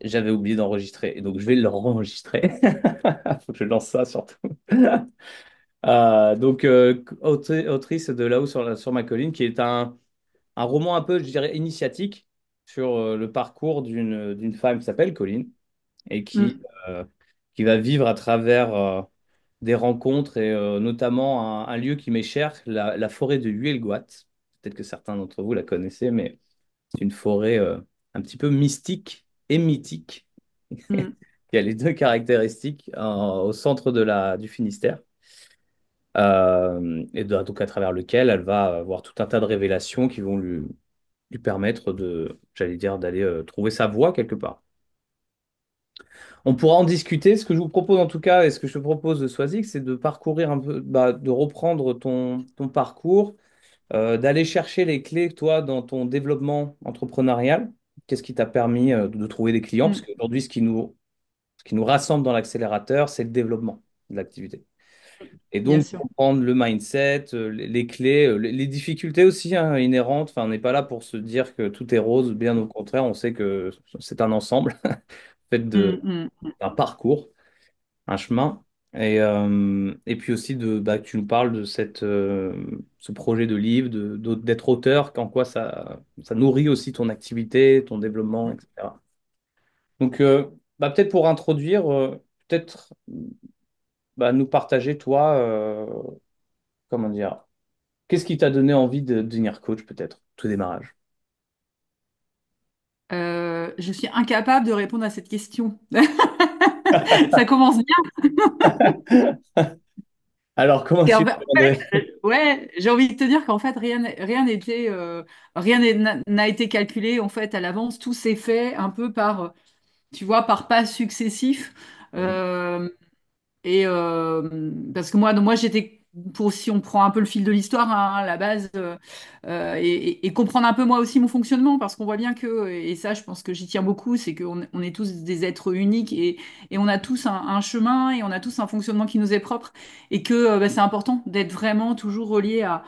J'avais oublié d'enregistrer. Et donc, je vais le enregistrer. Faut que je lance ça surtout. Autrice de Là-haut sur ma colline, qui est un roman un peu, je dirais, initiatique sur le parcours d'une femme qui s'appelle Colline et Mm, qui va vivre à travers des rencontres et notamment un lieu qui m'est cher, la forêt de Huelgoat. Peut-être que certains d'entre vous la connaissez, mais c'est une forêt un petit peu mystique et mythique mm. qui a les deux caractéristiques au centre du Finistère. Donc à travers lequel elle va avoir tout un tas de révélations qui vont lui permettre j'allais dire, d'aller trouver sa voie quelque part. On pourra en discuter. Ce que je vous propose en tout cas, et ce que je te propose de Swazik, c'est de parcourir un peu, de reprendre ton parcours, d'aller chercher les clés, toi, dans ton développement entrepreneurial. Qu'est-ce qui t'a permis de trouver des clients? Parce Mm. qu'aujourd'hui, ce qui nous rassemble dans l'accélérateur, c'est le développement de l'activité. Et Bien donc, sûr. comprendre le mindset, les clés, les difficultés aussi inhérentes. Enfin, on n'est pas là pour se dire que tout est rose, bien au contraire, on sait que c'est un ensemble fait Mm, mm. d'un parcours, un chemin. Et puis aussi que tu nous parles de ce projet de livre, d'être auteur, qu'en quoi ça nourrit aussi ton activité, ton développement, etc. Donc, peut-être pour introduire, peut-être nous partager, toi, comment dire, qu'est-ce qui t'a donné envie de devenir coach, peut-être, tout démarrage? Je suis incapable de répondre à cette question. Ça commence bien. Alors, comment Et tu en le fait, demanderais? ouais, j'ai envie de te dire qu'en fait, rien n'a été calculé en fait à l'avance. Tout s'est fait un peu tu vois, par pas successifs. Mhm. Euh, Parce que moi j'étais pour si on prend un peu le fil de l'histoire hein, à la base et comprendre un peu moi aussi mon fonctionnement parce qu'on voit bien que et ça je pense que j'y tiens beaucoup c'est qu'on est tous des êtres uniques et on a tous un chemin et on a tous un fonctionnement qui nous est propre et que bah, c'est important d'être vraiment toujours relié à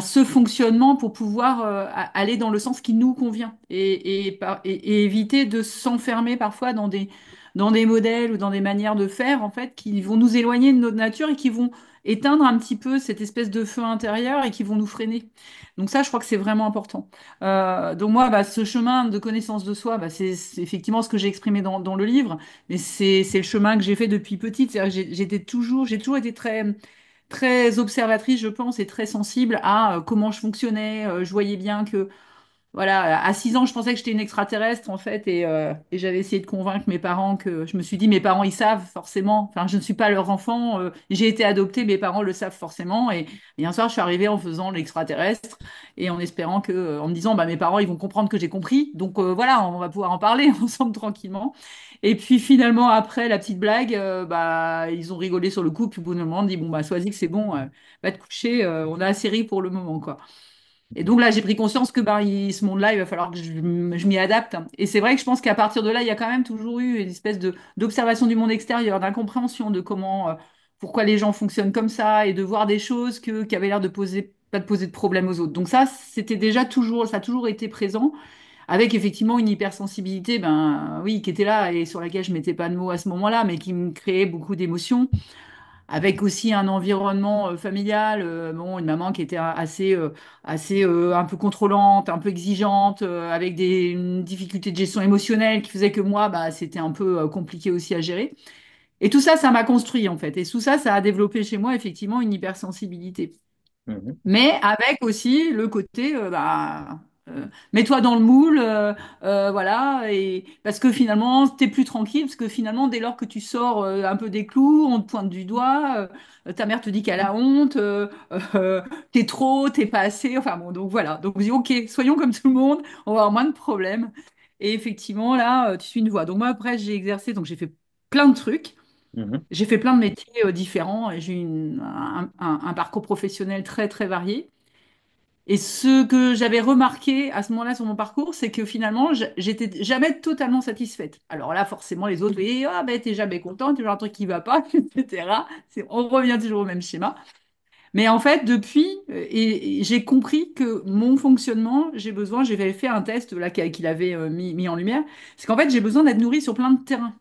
ce fonctionnement pour pouvoir aller dans le sens qui nous convient et éviter de s'enfermer parfois dans des modèles ou dans des manières de faire, en fait, qui vont nous éloigner de notre nature et qui vont éteindre un petit peu cette espèce de feu intérieur et qui vont nous freiner. Donc ça, je crois que c'est vraiment important. Donc moi, bah, ce chemin de connaissance de soi, bah, c'est effectivement ce que j'ai exprimé dans le livre, mais c'est le chemin que j'ai fait depuis petite. C'est-à-dire que j'ai toujours été très observatrice, je pense, et très sensible à comment je fonctionnais. Je voyais bien que voilà, à 6 ans, je pensais que j'étais une extraterrestre, en fait, et j'avais essayé de convaincre mes parents que je me suis dit, mes parents, ils savent forcément. Enfin, je ne suis pas leur enfant. J'ai été adoptée, mes parents le savent forcément. Et un soir, je suis arrivée en faisant l'extraterrestre et en espérant en me disant, bah, mes parents, ils vont comprendre que j'ai compris. Donc voilà, on va pouvoir en parler ensemble tranquillement. Et puis finalement, après la petite blague, bah, ils ont rigolé sur le coup. Puis au bout d'un moment, on dit, bon, bah, Sois-y que c'est bon, va te coucher. On a assez ri pour le moment, quoi. Et donc là, j'ai pris conscience que ben, ce monde-là, il va falloir que je m'y adapte. Et c'est vrai que je pense qu'à partir de là, il y a quand même toujours eu une espèce d'observation du monde extérieur, d'incompréhension de pourquoi les gens fonctionnent comme ça et de voir des choses qui avaient l'air de pas de poser de problème aux autres. Donc ça, ça a toujours été présent, avec effectivement une hypersensibilité, ben oui, qui était là et sur laquelle je mettais pas de mots à ce moment-là, mais qui me créait beaucoup d'émotions avec aussi un environnement familial, bon, une maman qui était assez un peu contrôlante, un peu exigeante, avec une difficulté de gestion émotionnelle qui faisait que moi, bah, c'était un peu compliqué aussi à gérer. Et tout ça, ça m'a construit en fait. Et tout ça, ça a développé chez moi effectivement une hypersensibilité. Mhm. Mais avec aussi le côté, mets-toi dans le moule, voilà, et parce que finalement, t'es plus tranquille, parce que finalement, dès lors que tu sors un peu des clous, on te pointe du doigt, ta mère te dit qu'elle a honte, t'es pas assez, enfin bon, donc voilà. Donc je dis, ok, soyons comme tout le monde, on va avoir moins de problèmes. Et effectivement, là, tu suis une voie. Donc moi, après, j'ai exercé, donc j'ai fait plein de trucs. Mhm. J'ai fait plein de métiers différents et j'ai eu un parcours professionnel très, très varié. Et ce que j'avais remarqué à ce moment-là sur mon parcours, c'est que finalement, j'étais jamais totalement satisfaite. Alors là, forcément, les autres, oui, ah ben, t'es jamais contente, tu as un truc qui va pas, etc. On revient toujours au même schéma. Mais en fait, depuis, et j'ai compris que mon fonctionnement, j'avais fait un test là qu'il avait mis en lumière, c'est qu'en fait, j'ai besoin d'être nourrie sur plein de terrains.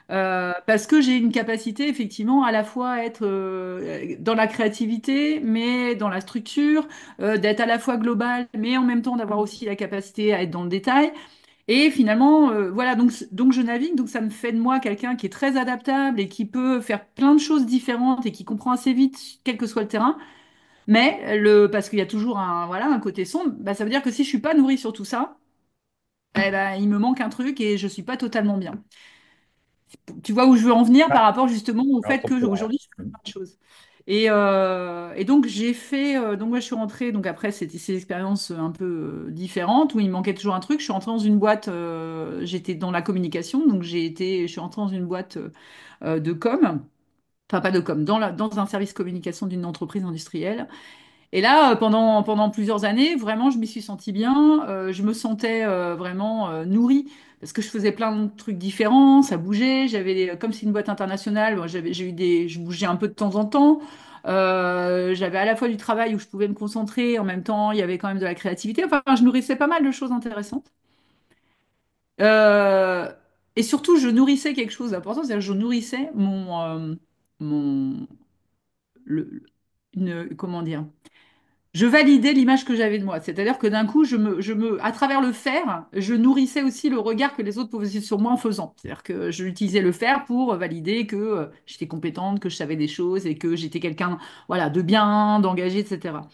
Parce que j'ai une capacité effectivement à la fois à être dans la créativité, mais dans la structure, d'être à la fois globale, mais en même temps d'avoir aussi la capacité à être dans le détail. Et finalement, voilà, donc je navigue, donc ça me fait de moi quelqu'un qui est très adaptable et qui peut faire plein de choses différentes et qui comprend assez vite, quel que soit le terrain. Mais parce qu'il y a toujours voilà, un côté sombre, bah, ça veut dire que si je suis pas nourrie sur tout ça, eh ben, il me manque un truc et je suis pas totalement bien. Tu vois où je veux en venir par Ah, rapport justement au alors, fait que aujourd'hui je fais ouais. plein de choses. Et donc j'ai fait, donc moi je suis rentrée, donc après c'était ces expériences un peu différentes où il me manquait toujours un truc. Je suis rentrée dans une boîte, j'étais dans la communication, donc je suis rentrée dans une boîte de com, enfin pas de com, dans un service communication d'une entreprise industrielle. Et là, pendant plusieurs années, vraiment, je m'y suis sentie bien. Je me sentais vraiment nourrie parce que je faisais plein de trucs différents, ça bougeait. Comme c'est une boîte internationale, moi, je bougeais un peu de temps en temps. J'avais à la fois du travail où je pouvais me concentrer, en même temps, il y avait quand même de la créativité. Enfin, je nourrissais pas mal de choses intéressantes. Euh, et surtout, je nourrissais quelque chose d'important, c'est-à-dire que je nourrissais mon, le, comment dire? Je validais l'image que j'avais de moi. C'est-à-dire que d'un coup, à travers le faire, je nourrissais aussi le regard que les autres posaient sur moi en faisant. C'est-à-dire que je utilisais le faire pour valider que j'étais compétente, que je savais des choses et que j'étais quelqu'un, voilà, de bien, d'engagé, etc.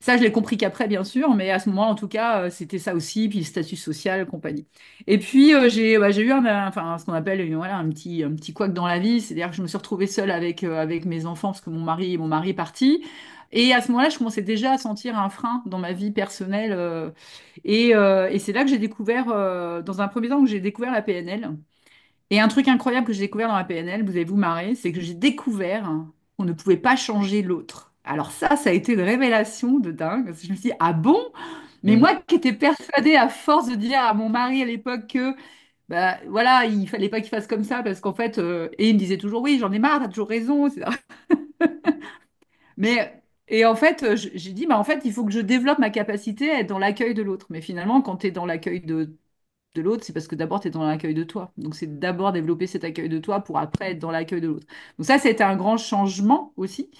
Ça, je l'ai compris qu'après, bien sûr, mais à ce moment, en tout cas, c'était ça aussi, puis le statut social, compagnie. Et puis, j'ai eu enfin, ce qu'on appelle voilà, un petit couac dans la vie, c'est-à-dire que je me suis retrouvée seule avec mes enfants parce que mon mari est parti. Et à ce moment-là, je commençais déjà à sentir un frein dans ma vie personnelle. Et c'est là que j'ai découvert, dans un premier temps, que j'ai découvert la PNL. Et un truc incroyable que j'ai découvert dans la PNL, vous allez vous marrer, c'est que j'ai découvert qu'on ne pouvait pas changer l'autre. Alors ça a été une révélation de dingue. Parce que je me suis dit, ah bon? Mais Mhm. moi qui étais persuadée à force de dire à mon mari à l'époque que, bah voilà, il fallait pas qu'il fasse comme ça parce qu'en fait, et il me disait toujours, oui, j'en ai marre, t'as toujours raison, etc. Mais, et en fait, j'ai dit, bah en fait, il faut que je développe ma capacité à être dans l'accueil de l'autre. Mais finalement, quand tu es dans l'accueil de l'autre, c'est parce que d'abord, tu es dans l'accueil de toi. Donc, c'est d'abord développer cet accueil de toi pour après être dans l'accueil de l'autre. Donc, ça, c'était un grand changement aussi.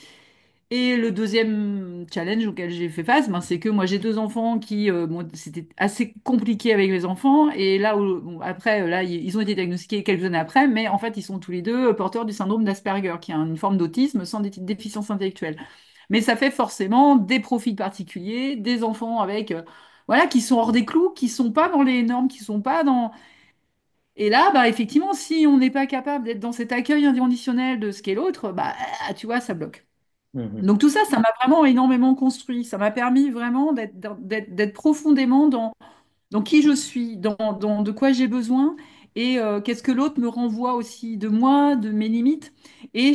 Et le deuxième challenge auquel j'ai fait face, ben, c'est que moi, j'ai deux enfants bon, c'était assez compliqué avec les enfants. Et là, bon, après, là, ils ont été diagnostiqués quelques années après, mais en fait, ils sont tous les deux porteurs du syndrome d'Asperger, qui est une forme d'autisme sans déficience intellectuelle. Mais ça fait forcément des profils particuliers, des enfants avec, voilà, qui sont hors des clous, qui sont pas dans les normes, qui sont pas dans. Et là, bah, effectivement, si on n'est pas capable d'être dans cet accueil inconditionnel de ce qu'est l'autre, bah, tu vois, ça bloque. Mhm. Donc tout ça, ça m'a vraiment énormément construit. Ça m'a permis vraiment d'être profondément dans qui je suis, dans de quoi j'ai besoin et qu'est-ce que l'autre me renvoie aussi de moi, de mes limites. Et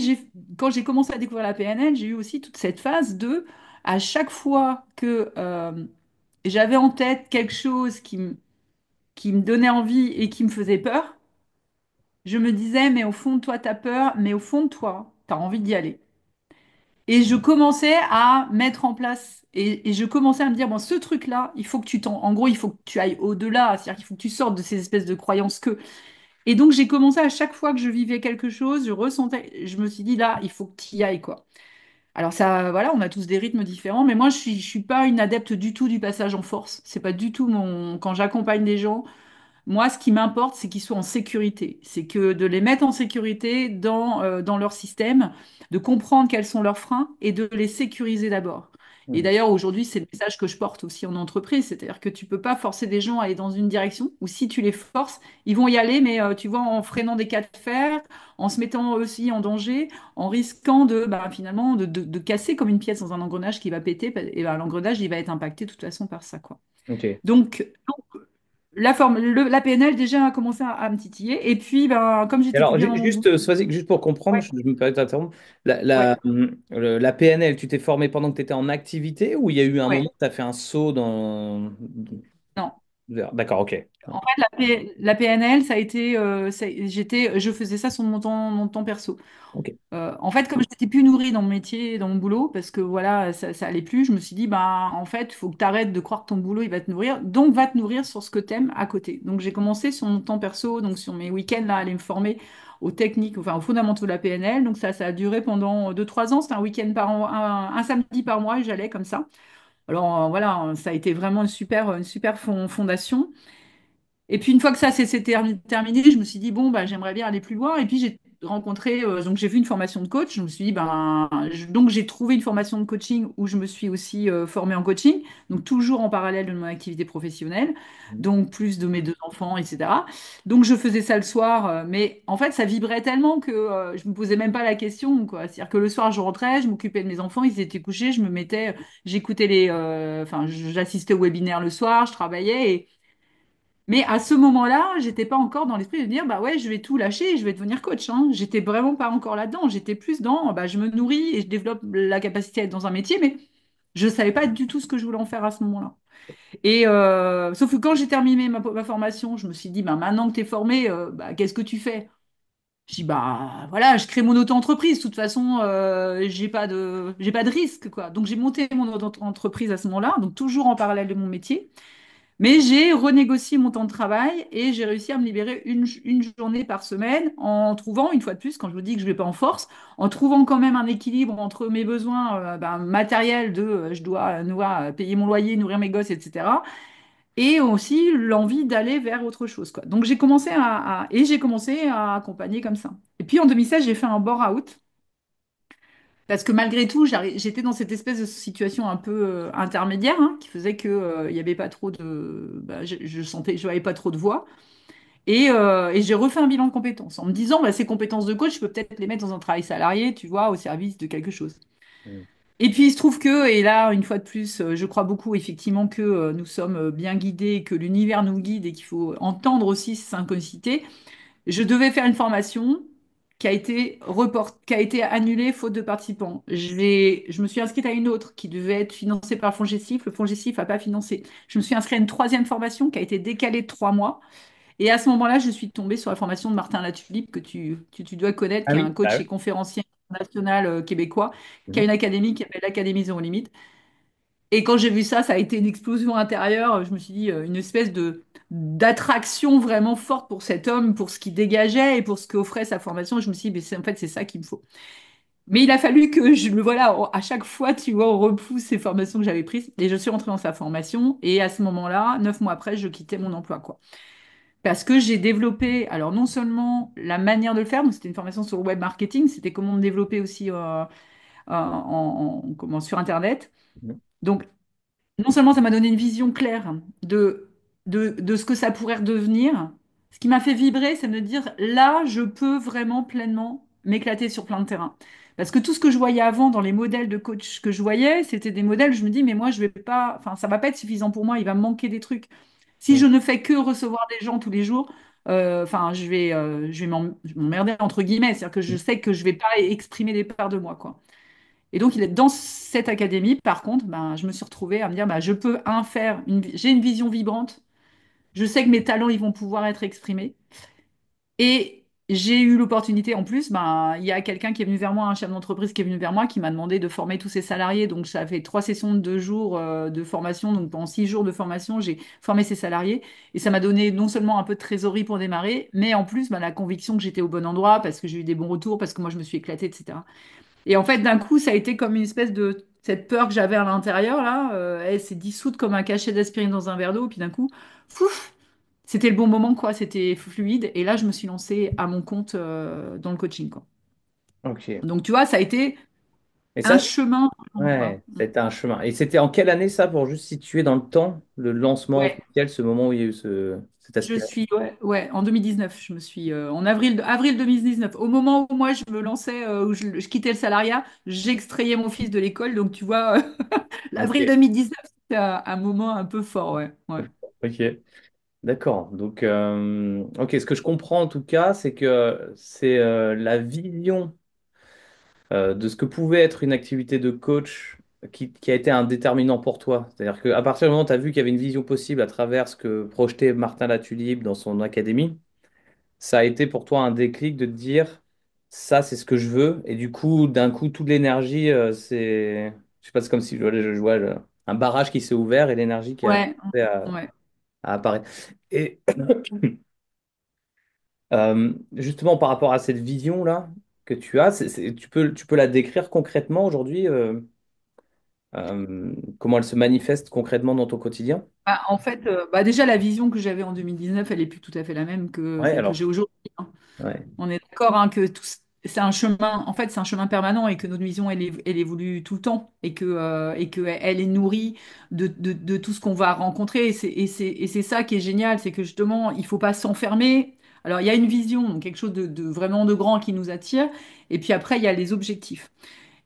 quand j'ai commencé à découvrir la PNL, j'ai eu aussi toute cette phase à chaque fois que j'avais en tête quelque chose qui me donnait envie et qui me faisait peur, je me disais, mais au fond de toi, tu as peur, mais au fond de toi, tu as envie d'y aller. Et je commençais à mettre en place, et je commençais à me dire, bon, ce truc-là, il faut que en gros, il faut que tu ailles au-delà, c'est-à-dire qu'il faut que tu sortes de ces espèces de croyances que. Et donc, j'ai commencé à chaque fois que je vivais quelque chose, je ressentais, je me suis dit, là, il faut que tu y ailles, quoi. Alors ça, voilà, on a tous des rythmes différents, mais moi, je suis pas une adepte du tout du passage en force. C'est pas du tout quand j'accompagne des gens. Moi, ce qui m'importe, c'est qu'ils soient en sécurité. C'est que de les mettre en sécurité dans leur système, de comprendre quels sont leurs freins et de les sécuriser d'abord. Et Mhm. d'ailleurs, aujourd'hui, c'est le message que je porte aussi en entreprise, c'est-à-dire que tu peux pas forcer des gens à aller dans une direction, ou si tu les forces, ils vont y aller, mais tu vois, en freinant des cas de fer, en se mettant aussi en danger, en risquant finalement, de casser comme une pièce dans un engrenage qui va péter, et ben, l'engrenage, il va être impacté de toute façon par ça, quoi. Ok. Donc, la PNL déjà a commencé à me titiller. Et puis, ben, comme Et j'étais alors, bien dans mon boulot, Swazik, juste pour comprendre, ouais, je me permets de t'interrompre, ouais, la PNL, tu t'es formé pendant que tu étais en activité ou il y a eu un ouais, moment où tu as fait un saut dans... non. D'accord, ok. En fait, la PNL, ça a été, je faisais ça sur mon temps perso. Ok. En fait, comme je n'étais plus nourrie dans mon métier, dans mon boulot, parce que voilà, ça allait plus, je me suis dit, bah, en fait, il faut que tu arrêtes de croire que ton boulot, il va te nourrir. Donc, va te nourrir sur ce que tu aimes à côté. Donc, j'ai commencé sur mon temps perso, donc sur mes week-ends, là, à aller me former aux techniques, enfin, aux fondamentaux de la PNL. Donc, ça a duré pendant 2, 3 ans. C'était un week-end par an, un samedi par mois, et j'allais comme ça. Alors, voilà, ça a été vraiment une super fondation. Et puis une fois que ça c'est terminé, je me suis dit, bon, bah, j'aimerais bien aller plus loin. Et puis j'ai rencontré, donc j'ai vu une formation de coach. Je me suis dit, ben, donc j'ai trouvé une formation de coaching où je me suis aussi formée en coaching, donc toujours en parallèle de mon activité professionnelle, Mhm. donc plus de mes 2 enfants, etc. Donc je faisais ça le soir, mais en fait ça vibrait tellement que je me posais même pas la question, quoi. C'est-à-dire que le soir je rentrais, je m'occupais de mes enfants, ils étaient couchés, je me mettais, j'écoutais enfin j'assistais au webinaire le soir, je travaillais. Mais à ce moment-là, j'étais pas encore dans l'esprit de dire bah ouais, je vais tout lâcher et je vais devenir coach, hein. J'étais vraiment pas encore là-dedans. J'étais plus dans bah, je me nourris et je développe la capacité à être dans un métier, mais je savais pas du tout ce que je voulais en faire à ce moment-là. Et sauf que quand j'ai terminé ma formation, je me suis dit bah maintenant que tu es formé, bah, qu'est-ce que tu fais? Je dis bah voilà, je crée mon auto-entreprise. De toute façon, j'ai pas de risque quoi. Donc j'ai monté mon auto-entreprise à ce moment-là, donc toujours en parallèle de mon métier. Mais j'ai renégocié mon temps de travail et j'ai réussi à me libérer une journée par semaine en trouvant, une fois de plus, quand je vous dis que je ne vais pas en force, en trouvant quand même un équilibre entre mes besoins matériels de je dois payer mon loyer, nourrir mes gosses, etc. Et aussi l'envie d'aller vers autre chose, quoi. Donc j'ai commencé à accompagner comme ça. Et puis en 2016, j'ai fait un bore-out. Parce que malgré tout, j'étais dans cette espèce de situation un peu intermédiaire, hein, qui faisait que il n'y avait pas trop de, bah, je sentais, je n'avais pas trop de voix. Et j'ai refait un bilan de compétences en me disant, bah, ces compétences de coach, je peux peut-être les mettre dans un travail salarié, tu vois, au service de quelque chose. Mhm. Et puis il se trouve que, et là, une fois de plus, je crois beaucoup effectivement que nous sommes bien guidés, que l'univers nous guide et qu'il faut entendre aussi ces synchronicités. Je devais faire une formation qui a été annulée faute de participants. Je me suis inscrite à une autre qui devait être financée par le FONGECIF. Le FONGECIF n'a pas financé. Je me suis inscrite à une troisième formation qui a été décalée de 3 mois. Et à ce moment-là, je suis tombée sur la formation de Martin Latulippe, que tu dois connaître, Ah qui est un oui, ah coach oui. et conférencier international québécois, qui a Mhm. une académie qui s'appelle l'Académie Zéro Limite. Et quand j'ai vu ça, ça a été une explosion intérieure. Je me suis dit, une espèce de d'attraction vraiment forte pour cet homme, pour ce qu'il dégageait et pour ce qu'offrait sa formation. Je me suis dit, mais en fait, c'est ça qu'il me faut. Mais il a fallu que voilà, à chaque fois, tu vois, on repousse ces formations que j'avais prises. Et je suis rentrée dans sa formation. Et à ce moment-là, 9 mois après, je quittais mon emploi, quoi. Parce que j'ai développé, alors non seulement la manière de le faire, donc c'était une formation sur le web marketing, c'était comment me développer aussi sur Internet. Mhm. Donc, non seulement ça m'a donné une vision claire de ce que ça pourrait redevenir, ce qui m'a fait vibrer, c'est de me dire, là, je peux vraiment pleinement m'éclater sur plein de terrains. Parce que tout ce que je voyais avant dans les modèles de coach que je voyais, c'était des modèles, je me dis, mais moi, je vais pas, enfin, ça va pas être suffisant pour moi, il va me manquer des trucs. Si je Mhm. ne fais que recevoir des gens tous les jours, enfin, je vais m'emmerder entre guillemets, c'est-à-dire que je sais que je vais pas exprimer des parts de moi, quoi. Et donc, dans cette académie, par contre, ben, je me suis retrouvée à me dire, ben, je peux j'ai une vision vibrante, je sais que mes talents, ils vont pouvoir être exprimés. Et j'ai eu l'opportunité, en plus, ben, il y a quelqu'un qui est venu vers moi, un chef d'entreprise qui est venu vers moi, qui m'a demandé de former tous ses salariés. Donc, ça fait 3 sessions de 2 jours de formation. Donc, pendant 6 jours de formation, j'ai formé ses salariés. Et ça m'a donné non seulement un peu de trésorerie pour démarrer, mais en plus, ben, la conviction que j'étais au bon endroit, parce que j'ai eu des bons retours, parce que moi, je me suis éclatée, etc. Et en fait, d'un coup, ça a été comme une espèce de cette peur que j'avais à l'intérieur, là, elle s'est dissoute comme un cachet d'aspirine dans un verre d'eau, puis d'un coup, fouf, c'était le bon moment, quoi, c'était fluide. Et là, je me suis lancée à mon compte dans le coaching, quoi. Ok. Donc, tu vois, ça a été Et un ça, chemin long, quoi. ouais, c'était un chemin. Et c'était en quelle année ça, pour juste situer dans le temps, le lancement Ouais, officiel, ce moment où il y a eu cette aspiration? ouais, en 2019, en avril 2019, au moment où moi je me lançais, où je quittais le salariat, j'extrayais mon fils de l'école. Donc, tu vois, l'avril Ok. 2019, c'était un moment un peu fort, ouais. Ouais. Ok. D'accord. Donc, ok, ce que je comprends en tout cas, c'est que c'est la vision de ce que pouvait être une activité de coach qui a été un déterminant pour toi? C'est-à-dire qu'à partir du moment où tu as vu qu'il y avait une vision possible à travers ce que projetait Martin Latulippe dans son académie, ça a été pour toi un déclic de te dire, ça, c'est ce que je veux. Et du coup, d'un coup, toute l'énergie, je sais pas, c'est comme si je vois un barrage qui s'est ouvert et l'énergie qui a Ouais, commencé ouais. à apparaître. Et justement, par rapport à cette vision-là que tu as, tu peux la décrire concrètement aujourd'hui, comment elle se manifeste concrètement dans ton quotidien? Bah, en fait, bah, déjà, la vision que j'avais en 2019, elle est plus tout à fait la même que Ouais, celle que alors. j'ai aujourd'hui, hein. Ouais. On est d'accord, hein, que c'est un chemin, en fait, c'est un chemin permanent et que notre vision, elle évolue tout le temps et que elle est nourrie de tout ce qu'on va rencontrer. Et c'est ça qui est génial, c'est que justement, il faut pas s'enfermer. Alors, il y a une vision, donc quelque chose de vraiment de grand qui nous attire. Et puis après, il y a les objectifs.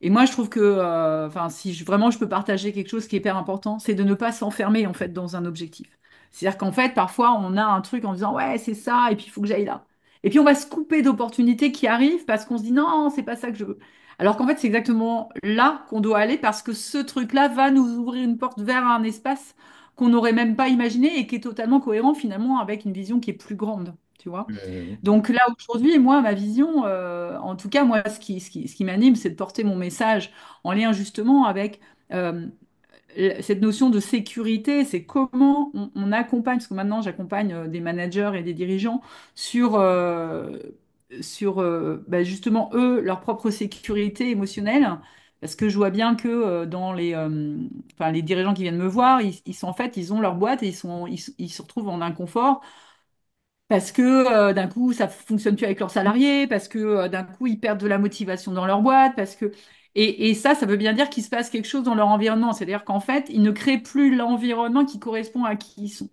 Et moi, je trouve que, enfin, si vraiment je peux partager quelque chose qui est hyper important, c'est de ne pas s'enfermer en fait dans un objectif. C'est-à-dire qu'en fait, parfois, on a un truc en disant ouais, c'est ça, et puis il faut que j'aille là. Et puis on va se couper d'opportunités qui arrivent parce qu'on se dit non, c'est pas ça que je veux. Alors qu'en fait, c'est exactement là qu'on doit aller parce que ce truc-là va nous ouvrir une porte vers un espace qu'on n'aurait même pas imaginé et qui est totalement cohérent finalement avec une vision qui est plus grande, tu vois. Mhm. Donc là, aujourd'hui, moi, ma vision, en tout cas, moi, ce qui m'anime, c'est de porter mon message en lien justement avec euh, cette notion de sécurité. C'est comment on accompagne, parce que maintenant, j'accompagne des managers et des dirigeants sur, bah, justement, eux, leur propre sécurité émotionnelle. Parce que je vois bien que dans enfin, les dirigeants qui viennent me voir, ils sont en fait, ils ont leur boîte et ils se retrouvent en inconfort parce que d'un coup, ça fonctionne plus avec leurs salariés, parce que d'un coup, ils perdent de la motivation dans leur boîte, parce que et ça veut bien dire qu'il se passe quelque chose dans leur environnement. C'est-à-dire qu'en fait, ils ne créent plus l'environnement qui correspond à qui ils sont.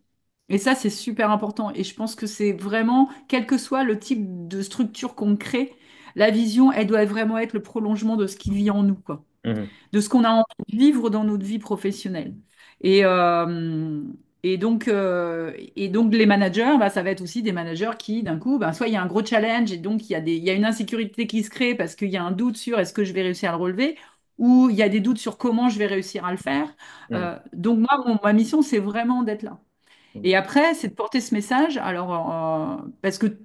Et ça, c'est super important. Et je pense que c'est vraiment, quel que soit le type de structure qu'on crée, la vision, elle doit vraiment être le prolongement de ce qui vit en nous, quoi, Mhm. de ce qu'on a envie de vivre dans notre vie professionnelle. Et, euh, et donc les managers, bah, ça va être aussi des managers qui, d'un coup, bah, soit il y a un gros challenge et donc il y a une insécurité qui se crée parce qu'il y a un doute sur est-ce que je vais réussir à le relever, ou il y a des doutes sur comment je vais réussir à le faire. Mhm. Donc moi, ma mission, c'est vraiment d'être là. Mhm. Et après, c'est de porter ce message, alors, parce que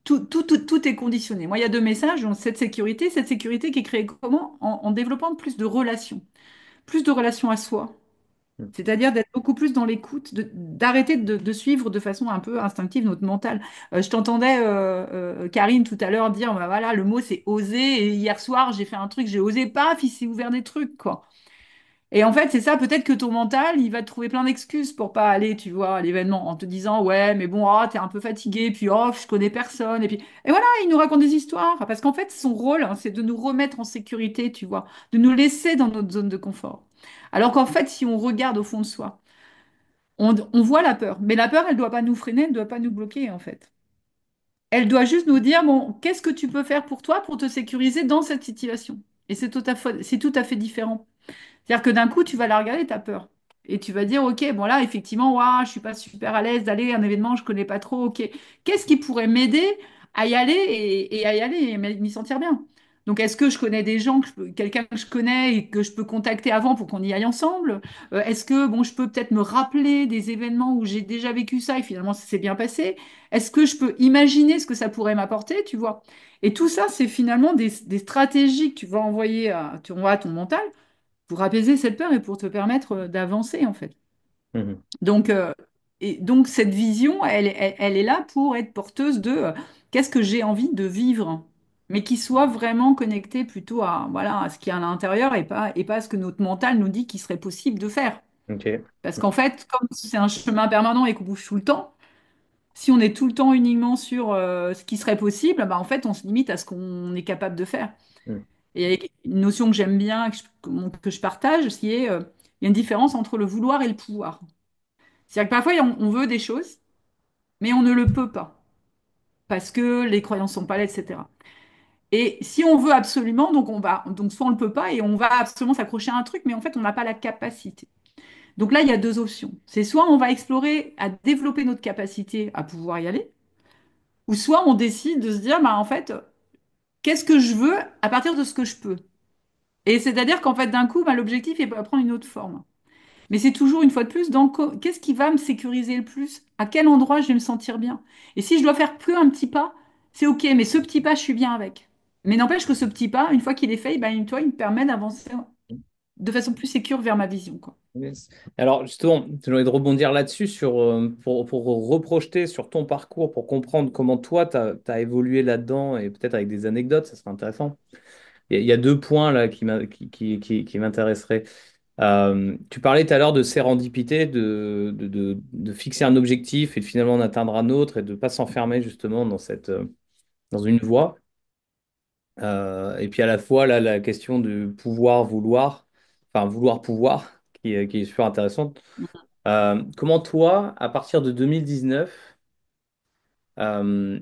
tout est conditionné. Moi, il y a deux messages, donc cette sécurité qui est créée comment? En développant plus de relations à soi. Mhm. C'est-à-dire d'être beaucoup plus dans l'écoute, d'arrêter de suivre de façon un peu instinctive notre mental. Je t'entendais, Karine, tout à l'heure dire, bah voilà, le mot c'est oser. Et hier soir, j'ai fait un truc, j'ai osé, paf, il s'est ouvert des trucs, quoi. Et en fait, c'est ça, peut-être que ton mental, il va te trouver plein d'excuses pour pas aller, tu vois, à l'événement, en te disant, ouais, mais bon, ah, t'es un peu fatigué, puis oh, je connais personne, et voilà, il nous raconte des histoires, parce qu'en fait, son rôle, hein, c'est de nous remettre en sécurité, tu vois, de nous laisser dans notre zone de confort. Alors qu'en fait, si on regarde au fond de soi, on voit la peur, mais la peur, elle doit pas nous freiner, elle doit pas nous bloquer, en fait. Elle doit juste nous dire, bon, qu'est-ce que tu peux faire pour toi pour te sécuriser dans cette situation? Et c'est tout à fait différent. C'est-à-dire que d'un coup, tu vas la regarder, tu as peur. Et tu vas dire, OK, bon là, effectivement, ouah, je suis pas super à l'aise d'aller à un événement, je connais pas trop, OK. Qu'est-ce qui pourrait m'aider à y aller et à y aller et m'y sentir bien? Donc, est-ce que je connais des gens, quelqu'un que je connais et que je peux contacter avant pour qu'on y aille ensemble? Est-ce que, bon, je peux peut-être me rappeler des événements où j'ai déjà vécu ça et finalement ça s'est bien passé? Est-ce que je peux imaginer ce que ça pourrait m'apporter, tu vois? Et tout ça, c'est finalement des stratégies que tu vas envoyer tu envoies à ton mental pour apaiser cette peur et pour te permettre d'avancer, en fait. Mhm. Donc, donc cette vision, elle est là pour être porteuse de qu'est-ce que j'ai envie de vivre, mais qui soit vraiment connecté plutôt à, voilà, à ce qu'il y a à l'intérieur et pas à ce que notre mental nous dit qu'il serait possible de faire. Ok. Parce qu'en fait, comme c'est un chemin permanent et qu'on bouge tout le temps, si on est tout le temps uniquement sur ce qui serait possible, bah, en fait, on se limite à ce qu'on est capable de faire. Mhm. Et avec une notion que j'aime bien, que je partage, qui est, il y a une différence entre le vouloir et le pouvoir. C'est-à-dire que parfois, on veut des choses, mais on ne le peut pas, parce que les croyances sont pas là, etc. Et si on veut absolument, donc soit on ne le peut pas, et on va absolument s'accrocher à un truc, mais en fait, on n'a pas la capacité. Donc là, il y a deux options. C'est soit on va explorer à développer notre capacité à pouvoir y aller, ou soit on décide de se dire, bah, en fait, qu'est-ce que je veux à partir de ce que je peux? Et c'est-à-dire qu'en fait, d'un coup, bah, l'objectif, il va prendre une autre forme. Mais c'est toujours, une fois de plus, dans qu'est-ce qui va me sécuriser le plus? À quel endroit je vais me sentir bien? Et si je dois faire que un petit pas, c'est OK, mais ce petit pas, je suis bien avec. Mais n'empêche que ce petit pas, une fois qu'il est fait, ben, toi, il me permet d'avancer de façon plus sécure vers ma vision, quoi. Yes. Alors justement, j'ai envie de rebondir là-dessus pour reprojeter sur ton parcours, pour comprendre comment toi, tu as évolué là-dedans et peut-être avec des anecdotes, ça serait intéressant. Il y a deux points là qui m'intéresseraient. Tu parlais tout à l'heure de sérendipité, de fixer un objectif et de finalement en atteindre un autre et de ne pas s'enfermer justement dans une voie. Et puis à la fois, là, la question du pouvoir, vouloir, enfin vouloir, pouvoir, qui est super intéressante. Comment toi, à partir de 2019, euh,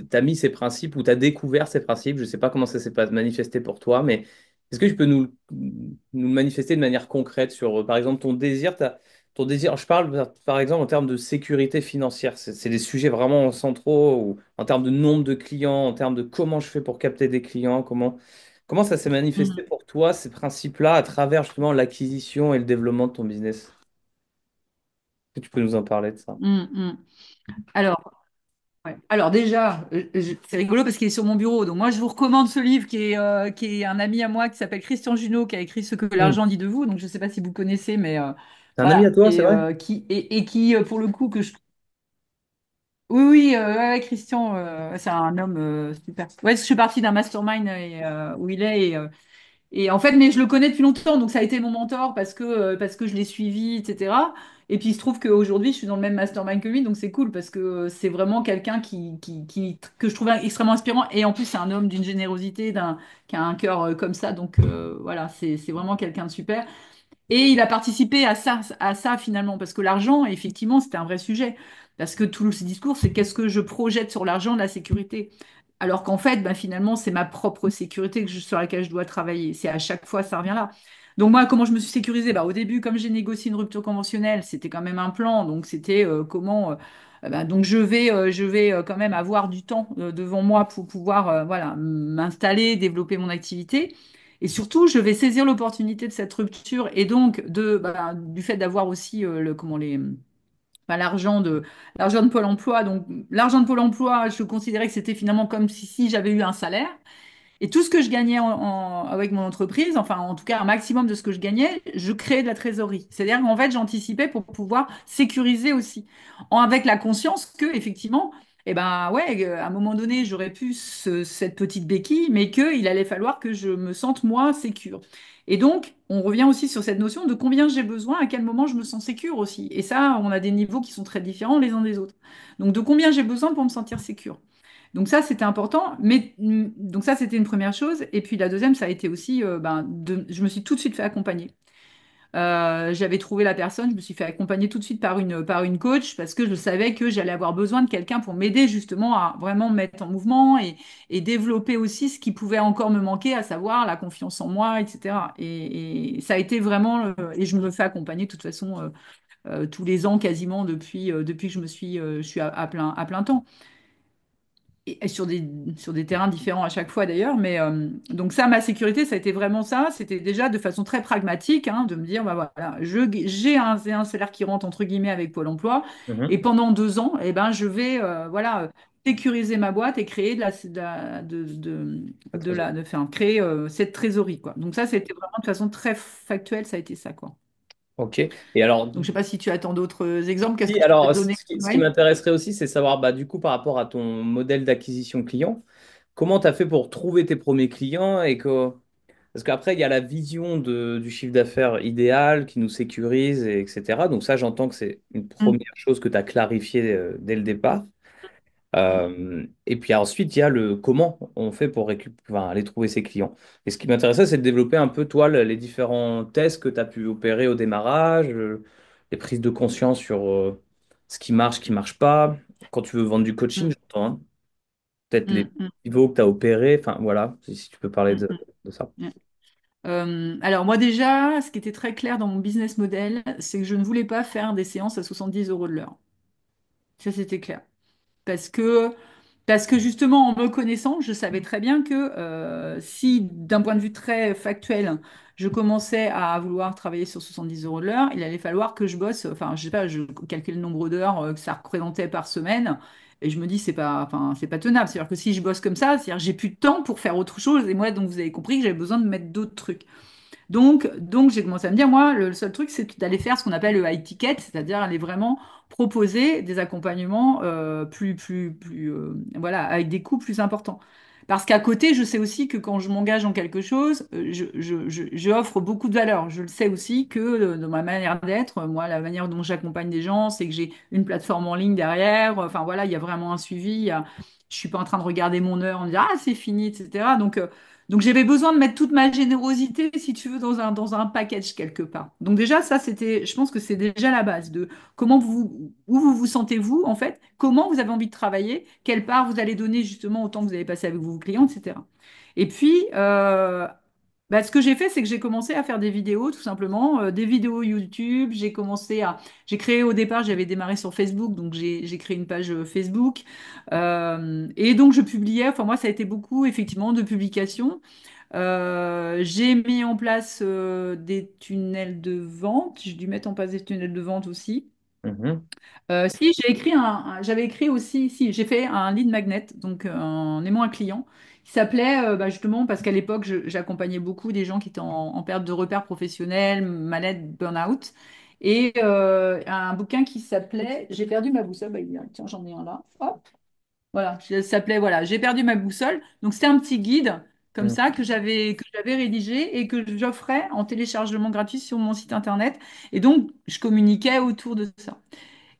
t'as mis ces principes ou t'as découvert ces principes? Je sais pas comment ça s'est pas manifesté pour toi, mais est-ce que tu peux nous le manifester de manière concrète sur, par exemple, ton désir, ton désir, je parle par exemple en termes de sécurité financière, c'est des sujets vraiment centraux, ou en termes de nombre de clients, en termes de comment je fais pour capter des clients, comment ça s'est manifesté Mhm. pour toi, ces principes-là, à travers justement l'acquisition et le développement de ton business? Est-ce que tu peux nous en parler de ça? Mhm. Mhm. Alors, ouais. Alors déjà, c'est rigolo parce qu'il est sur mon bureau. Donc moi, je vous recommande ce livre qui est un ami à moi qui s'appelle Christian Junot, qui a écrit Ce que Hmm. l'argent dit de vous. Donc je ne sais pas si vous connaissez, mais C'est un ami à voilà. toi, c'est Et vrai? qui, pour le coup, que je... Oui, oui, ouais, Christian, c'est un homme super. Ouais, je suis partie d'un mastermind où il est. Et en fait, mais je le connais depuis longtemps, donc ça a été mon mentor parce que je l'ai suivi, etc. Et puis il se trouve qu'aujourd'hui, je suis dans le même mastermind que lui, donc c'est cool parce que c'est vraiment quelqu'un que je trouve extrêmement inspirant. Et en plus, c'est un homme d'une générosité, qui a un cœur comme ça. Donc voilà, c'est vraiment quelqu'un de super. Et il a participé à ça finalement, parce que l'argent, effectivement, c'était un vrai sujet. Parce que tout ce discours, c'est qu'est-ce que je projette sur l'argent, la sécurité. Alors qu'en fait, bah, finalement, c'est ma propre sécurité sur laquelle je dois travailler. C'est à chaque fois, ça revient là. Donc moi, comment je me suis sécurisée? Bah, au début, comme j'ai négocié une rupture conventionnelle, c'était quand même un plan. Donc c'était comment... bah, donc je vais quand même avoir du temps devant moi pour pouvoir voilà, m'installer, développer mon activité. Et surtout, je vais saisir l'opportunité de cette rupture et donc du fait d'avoir aussi enfin, l'argent de Pôle emploi. Donc, l'argent de Pôle emploi, je considérais que c'était finalement comme si j'avais eu un salaire. Et tout ce que je gagnais avec mon entreprise, enfin en tout cas un maximum de ce que je gagnais, je créais de la trésorerie. C'est-à-dire qu'en fait, j'anticipais pour pouvoir sécuriser aussi, avec la conscience que effectivement, eh ben ouais, à un moment donné, j'aurais pu cette petite béquille, mais qu'il allait falloir que je me sente moi sécure. Et donc, on revient aussi sur cette notion de combien j'ai besoin, à quel moment je me sens sécure aussi. Et ça, on a des niveaux qui sont très différents les uns des autres. Donc, de combien j'ai besoin pour me sentir sécure. Donc ça, c'était important. Mais donc ça, c'était une première chose. Et puis la deuxième, ça a été aussi, je me suis tout de suite fait accompagner. J'avais trouvé la personne, je me suis fait accompagner tout de suite par une coach parce que je savais que j'allais avoir besoin de quelqu'un pour m'aider justement à vraiment me mettre en mouvement et développer aussi ce qui pouvait encore me manquer, à savoir la confiance en moi, etc. Et ça a été vraiment, et je me fais accompagner de toute façon tous les ans quasiment depuis que je suis à plein temps et sur des terrains différents à chaque fois d'ailleurs. Mais donc ça, ma sécurité, ça a été vraiment ça. C'était déjà de façon très pragmatique, hein, de me dire, bah voilà, j'ai un salaire qui rentre entre guillemets avec Pôle emploi. Et Mhm. pendant 2 ans, eh ben, je vais voilà, sécuriser ma boîte et créer Pas très bien. enfin, créer cette trésorerie, quoi. Donc ça, c'était vraiment de façon très factuelle, ça a été ça, quoi. Ok. Et alors, Donc je sais pas si tu attends d'autres exemples. Qu'est-ce que si, je peux alors te donner? ce qui Oui. m'intéresserait aussi, c'est savoir, bah, du coup, par rapport à ton modèle d'acquisition client, comment tu as fait pour trouver tes premiers clients et que... Parce qu'après, il y a la vision du chiffre d'affaires idéal qui nous sécurise, etc. Donc ça, j'entends que c'est une Mm, première chose que tu as clarifiée dès le départ. Et puis ensuite, il y a le comment on fait pour enfin, aller trouver ses clients. Et ce qui m'intéressait, c'est de développer un peu, toi, les différents tests que tu as pu opérer au démarrage, les prises de conscience sur ce qui marche pas. Quand tu veux vendre du coaching, mm, j'entends, hein. Peut-être les mm, mm, niveaux que tu as opérés. Enfin, voilà, si tu peux parler mm, mm, de ça. mm. Alors moi déjà, ce qui était très clair dans mon business model, c'est que je ne voulais pas faire des séances à 70 € de l'heure. Ça, c'était clair. Parce que, Parce que justement, en me connaissant, je savais très bien que si, d'un point de vue très factuel, je commençais à vouloir travailler sur 70 euros de l'heure, il allait falloir que je bosse, enfin, je sais pas, je calcule le nombre d'heures que ça représentait par semaine, et je me dis, c'est pas tenable. C'est-à-dire que si je bosse comme ça, c'est-à-dire que j'ai plus de temps pour faire autre chose, et moi, donc vous avez compris que j'avais besoin de mettre d'autres trucs. Donc j'ai commencé à me dire, moi, le seul truc, c'est d'aller faire ce qu'on appelle le high ticket, c'est-à-dire aller vraiment proposer des accompagnements voilà, avec des coûts plus importants. Parce qu'à côté, je sais aussi que quand je m'engage en quelque chose, je offre beaucoup de valeur. Je le sais aussi que dans ma manière d'être, moi, la manière dont j'accompagne des gens, c'est que j'ai une plateforme en ligne derrière. Enfin voilà, il y a vraiment un suivi. Je suis pas en train de regarder mon heure, en me dire, ah, c'est fini, etc. Donc j'avais besoin de mettre toute ma générosité, si tu veux, dans un package quelque part. Donc déjà, ça, c'était, je pense que c'est déjà la base de où vous vous sentez vous, en fait, comment vous avez envie de travailler, quelle part vous allez donner justement au temps que vous avez passé avec vos clients, etc. Et puis, bah, ce que j'ai fait, c'est que j'ai commencé à faire des vidéos, tout simplement, des vidéos YouTube. J'ai créé au départ, j'avais démarré sur Facebook, donc j'ai créé une page Facebook. Et donc, je publiais, enfin, moi, ça a été beaucoup, effectivement, de publications. J'ai mis en place des tunnels de vente. J'ai dû mettre en place des tunnels de vente aussi. Mhm, Si, j'avais écrit aussi, si, j'ai fait un lead magnet, donc en aimant un client, qui s'appelait bah, justement parce qu'à l'époque, j'accompagnais beaucoup des gens qui étaient en perte de repères professionnels, mal-être, burn-out, et un bouquin qui s'appelait J'ai perdu ma boussole. Bah, tiens, j'en ai un là. Hop. Voilà, ça s'appelait voilà, J'ai perdu ma boussole. Donc c'était un petit guide comme mhm, ça que j'avais rédigé et que j'offrais en téléchargement gratuit sur mon site internet. Et donc je communiquais autour de ça.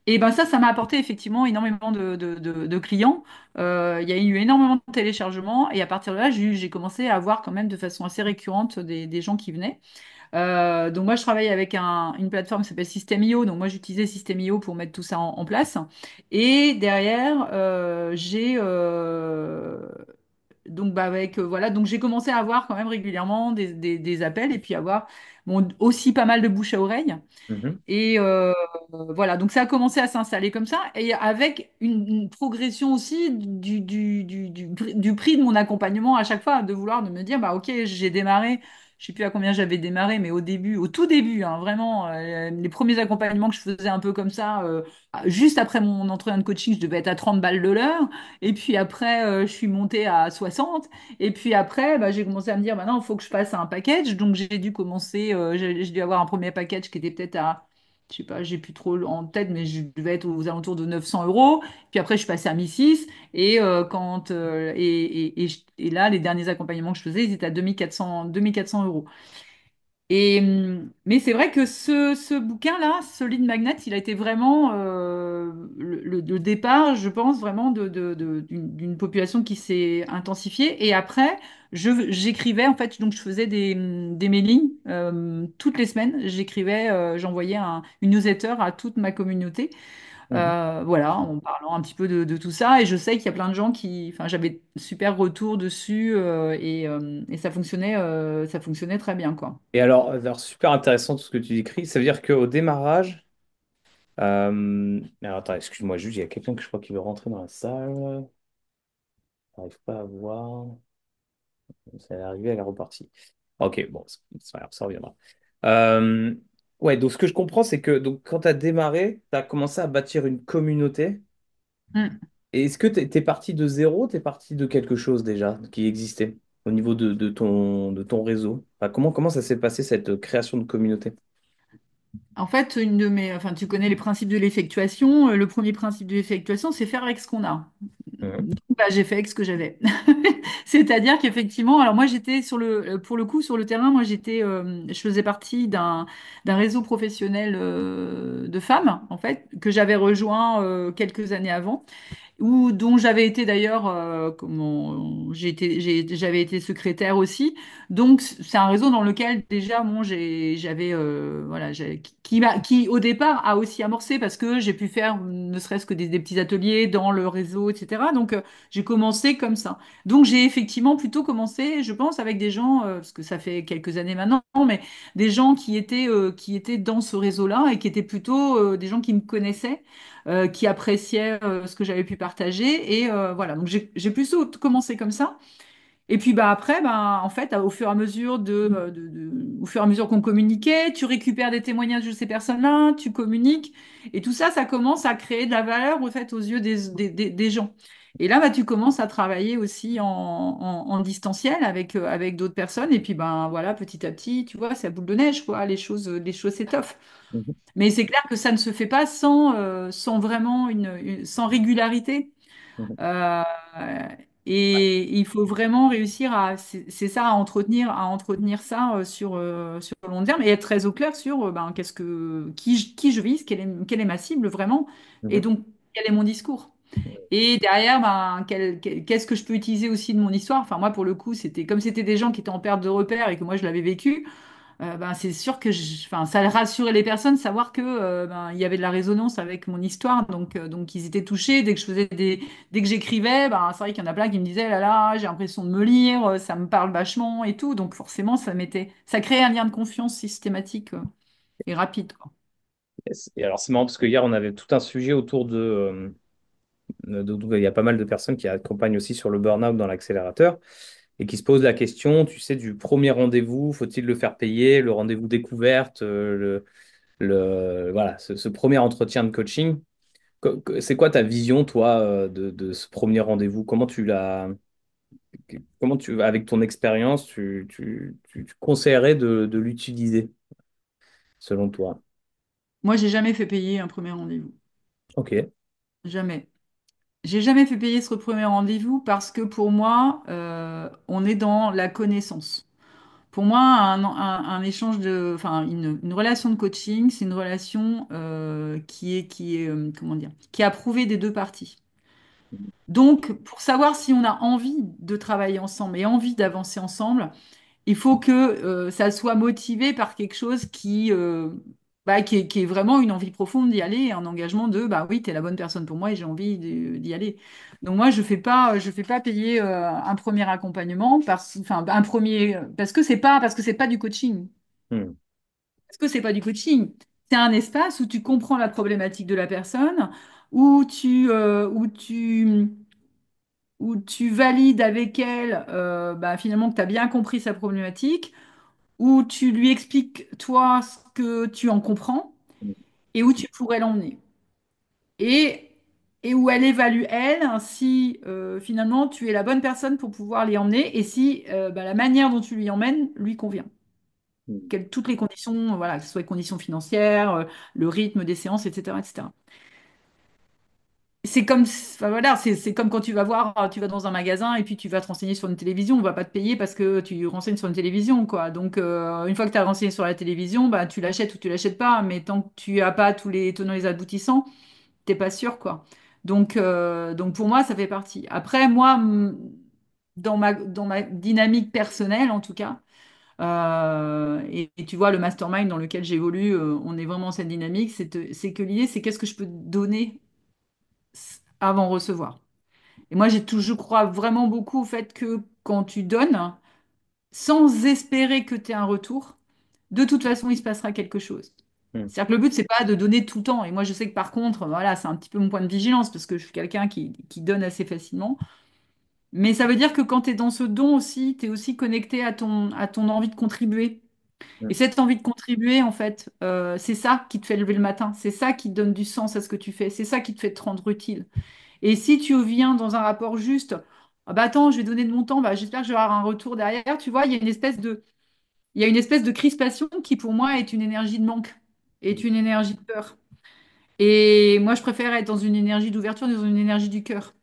Et ben ça m'a apporté effectivement énormément de clients. Il y a eu énormément de téléchargements et à partir de là, j'ai commencé à avoir quand même de façon assez récurrente des gens qui venaient. Donc moi, je travaille avec une plateforme qui s'appelle System.io. Donc moi, j'utilisais System.io pour mettre tout ça en place. Et derrière, donc bah voilà, donc j'ai commencé à avoir quand même régulièrement des appels et puis avoir bon, aussi pas mal de bouche à oreille. mhm, Et voilà, donc ça a commencé à s'installer comme ça, et avec une progression aussi du prix de mon accompagnement à chaque fois, de vouloir de me dire, bah ok, j'ai démarré, je sais plus à combien j'avais démarré, mais au tout début, hein, vraiment, les premiers accompagnements que je faisais un peu comme ça, juste après mon entretien de coaching, je devais être à 30 balles de l'heure, et puis après, je suis montée à 60, et puis après, bah, j'ai commencé à me dire, bah non, il faut que je passe à un package, donc j'ai dû commencer, j'ai dû avoir un premier package qui était peut-être à je sais pas, j'ai plus trop en tête, mais je devais être aux alentours de 900 euros. Puis après, je suis passée à 1006. Et là, les derniers accompagnements que je faisais, ils étaient à 2400 euros. Mais c'est vrai que ce bouquin-là, Solid Magnet, il a été vraiment le départ, je pense, vraiment d'une population qui s'est intensifiée. Et après, j'écrivais, en fait, donc je faisais des mailings toutes les semaines. J'envoyais une newsletter à toute ma communauté. mhm. Voilà, en parlant un petit peu de tout ça. Et je sais qu'il y a plein de gens enfin, j'avais super retour dessus et ça fonctionnait très bien, quoi. Et alors, super intéressant tout ce que tu décris. Ça veut dire qu'au démarrage, alors attends, excuse-moi, juste, il y a quelqu'un que je crois qui veut rentrer dans la salle. J'arrive pas à voir. Ça est arrivé, elle est repartie. Ok, bon, c'est pas grave, ça reviendra. Euh, ouais, donc ce que je comprends, c'est que donc, quand tu as démarré, tu as commencé à bâtir une communauté. Mm. Et est-ce que tu es parti de zéro, tu es parti de quelque chose déjà qui existait au niveau de ton réseau? Enfin, comment ça s'est passé cette création de communauté? En fait, enfin, tu connais les principes de l'effectuation. Le premier principe de l'effectuation, c'est faire avec ce qu'on a. Mhm, Donc, bah, j'ai fait avec ce que j'avais. C'est-à-dire qu'effectivement, alors moi j'étais pour le coup sur le terrain, je faisais partie d'un réseau professionnel de femmes en fait que j'avais rejoint quelques années avant dont j'avais été d'ailleurs, j'avais été secrétaire aussi. Donc c'est un réseau dans lequel déjà, bon, j'avais, voilà, qui au départ a aussi amorcé parce que j'ai pu faire ne serait-ce que des petits ateliers dans le réseau, etc. Donc j'ai commencé comme ça. Donc j'ai effectivement plutôt commencé, je pense, avec des gens, parce que ça fait quelques années maintenant, mais des gens qui étaient dans ce réseau-là et qui étaient plutôt des gens qui me connaissaient qui appréciaient ce que j'avais pu partager. Et voilà, donc j'ai plutôt commencé comme ça. Et puis bah après, bah, en fait, au fur et à mesure au fur et à mesure qu'on communiquait, tu récupères des témoignages de ces personnes-là, tu communiques, et tout ça, ça commence à créer de la valeur en fait aux yeux des gens. Et là, bah, tu commences à travailler aussi en distanciel avec d'autres personnes, et puis ben voilà, petit à petit, tu vois, c'est la boule de neige, quoi, les choses s'étoffent. Mhm. Mais c'est clair que ça ne se fait pas sans vraiment sans régularité. Mhm. Euh, et il faut vraiment réussir c'est ça, à entretenir ça sur le long terme et être très au clair sur ben, qui je vise, quelle est ma cible vraiment, et Mhm. donc quel est mon discours. Et derrière, ben, qu'est-ce que je peux utiliser aussi de mon histoire? Enfin, moi, pour le coup, c'était des gens qui étaient en perte de repère et que moi, je l'avais vécu. Ben, c'est sûr que enfin, ça rassurait les personnes, savoir que ben, il y avait de la résonance avec mon histoire, donc ils étaient touchés. Dès que j'écrivais, ben, c'est vrai qu'il y en a plein qui me disaient là là, j'ai l'impression de me lire, ça me parle vachement et tout. Donc forcément, ça créait un lien de confiance systématique et rapide, quoi. Yes. Et alors, c'est marrant parce que hier, on avait tout un sujet autour il y a pas mal de personnes qui accompagnent aussi sur le burn-out dans l'accélérateur et qui se posent la question, tu sais, du premier rendez-vous, faut-il le faire payer, le rendez-vous découverte, voilà, ce premier entretien de coaching. C'est quoi ta vision, toi, de ce premier rendez-vous? Avec ton expérience, tu conseillerais de l'utiliser, selon toi? Moi, j'ai jamais fait payer un premier rendez-vous. Ok. Jamais. J'ai jamais fait payer ce premier rendez-vous parce que pour moi, on est dans la connaissance. Pour moi, un échange enfin, une relation de coaching, c'est une relation comment dire, qui est approuvée des deux parties. Donc, pour savoir si on a envie de travailler ensemble et envie d'avancer ensemble, il faut que ça soit motivé par quelque chose qui est vraiment une envie profonde d'y aller, un engagement de bah oui, tu es la bonne personne pour moi et j'ai envie d'y aller. Donc moi, je fais pas payer un premier accompagnement enfin parce que c'est pas du coaching. Hmm. Parce que c'est pas du coaching. C'est un espace où tu comprends la problématique de la personne, où tu valides avec elle bah, finalement que tu as bien compris sa problématique, où tu lui expliques, toi, ce que tu en comprends et où tu pourrais l'emmener. Et, et où elle évalue, elle, si finalement tu es la bonne personne pour pouvoir l'y emmener et si bah, la manière dont tu l'y emmènes lui convient. Hmm. Toutes les conditions, voilà, que ce soit les conditions financières, le rythme des séances, etc., etc. Enfin, voilà, c'est comme quand tu vas dans un magasin et puis tu vas te renseigner sur une télévision, on va pas te payer parce que tu renseignes sur une télévision, quoi. Donc, une fois que tu as renseigné sur la télévision, bah, tu l'achètes ou tu l'achètes pas, mais tant que tu as pas tous les tenants et les aboutissants, t'es pas sûr, quoi. Donc pour moi, ça fait partie. Après, moi, dans ma dynamique personnelle, en tout cas, et tu vois, le mastermind dans lequel j'évolue, on est vraiment dans cette dynamique, c'est que l'idée, c'est qu'est-ce que je peux donner avant recevoir. Et moi, je crois vraiment beaucoup au fait que quand tu donnes, sans espérer que tu aies un retour, de toute façon, il se passera quelque chose. Hmm. C'est-à-dire que le but, c'est pas de donner tout le temps. Et moi, je sais que par contre, voilà, c'est un petit peu mon point de vigilance parce que je suis quelqu'un qui donne assez facilement. Mais ça veut dire que quand tu es dans ce don aussi, tu es aussi connecté à ton envie de contribuer. Hmm. Et cette envie de contribuer, en fait, c'est ça qui te fait lever le matin. C'est ça qui te donne du sens à ce que tu fais. C'est ça qui te fait te rendre utile. Et si tu viens dans un rapport juste, ah bah attends, je vais donner de mon temps, bah j'espère que j'aurai un retour derrière. Tu vois, il y a une espèce de crispation qui pour moi est une énergie de manque, est une énergie de peur. Et moi, je préfère être dans une énergie d'ouverture, dans une énergie du cœur.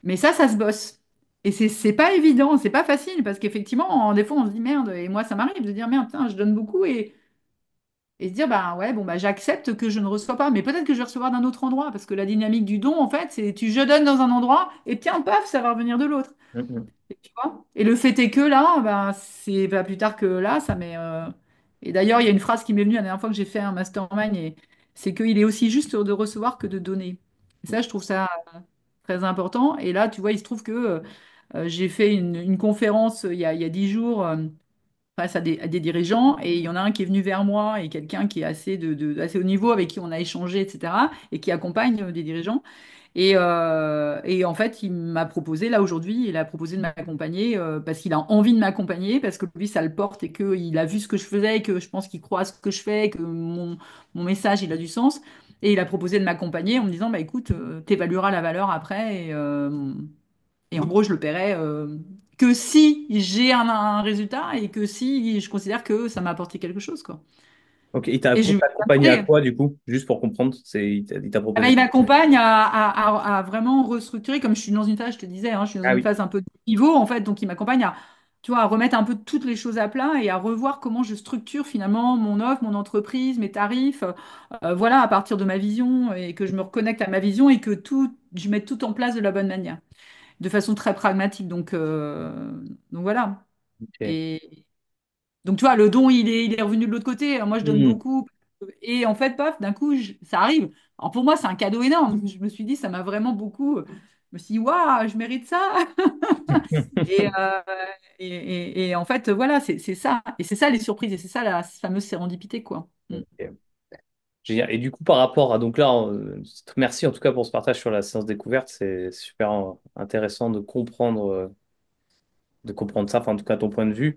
Mais ça se bosse. Et c'est pas évident, c'est pas facile, parce qu'effectivement, des fois, on se dit merde, et moi, ça m'arrive de dire merde, putain, je donne beaucoup, et se dire, bah ouais, bon, bah j'accepte que je ne reçois pas, mais peut-être que je vais recevoir d'un autre endroit, parce que la dynamique du don, en fait, c'est je donne dans un endroit, et tiens, paf, ça va revenir de l'autre. Hmm. Hmm. Et tu vois? Et le fait est que là, bah, c'est pas plus tard que là, ça m'est. Et d'ailleurs, il y a une phrase qui m'est venue la dernière fois que j'ai fait un mastermind, et c'est qu'il est aussi juste de recevoir que de donner. Et ça, je trouve ça très important. Et là, tu vois, il se trouve que j'ai fait une conférence il y a 10 jours. face à des dirigeants et il y en a un qui est venu vers moi et quelqu'un qui est assez, assez haut niveau avec qui on a échangé, etc., et qui accompagne des dirigeants. Et en fait, il m'a proposé, là aujourd'hui, il a proposé de m'accompagner parce qu'il a envie de m'accompagner, parce que lui, ça le porte et qu'il a vu ce que je faisais, et que je pense qu'il croit à ce que je fais, et que mon message, il a du sens. Et il a proposé de m'accompagner en me disant, bah écoute, t'évalueras la valeur après et en gros, je le paierai que si j'ai un résultat et que si je considère que ça m'a apporté quelque chose, quoi. Ok, Et je pour lui ai t'accompagner à demandé, quoi du coup? Juste pour comprendre, il t'a ah ben, proposé. il m'accompagne à vraiment restructurer, comme je suis dans une phase, je te disais, hein, je suis dans Ah une oui, phase un peu de pivot, en fait, donc il m'accompagne à, tu vois, à remettre un peu toutes les choses à plat et à revoir comment je structure finalement mon offre, mon entreprise, mes tarifs, voilà, à partir de ma vision et que je me reconnecte à ma vision et que tout, je mette tout en place de la bonne manière, de façon très pragmatique. Donc voilà. ok. Et, donc, tu vois, le don, il est revenu de l'autre côté. Moi, je donne Hmm. beaucoup. Et en fait, paf, d'un coup, ça arrive. Alors, pour moi, c'est un cadeau énorme. Je me suis dit, ça m'a vraiment beaucoup. Je me suis dit, waouh, je mérite ça. Et, euh, et en fait, voilà, c'est ça. Et c'est ça les surprises. Et c'est ça la fameuse sérendipité, quoi. Mm. Ok. Génial. Et du coup, par rapport à... Donc là, merci en tout cas pour ce partage sur la séance découverte. C'est super intéressant de comprendre ça, enfin en tout cas ton point de vue.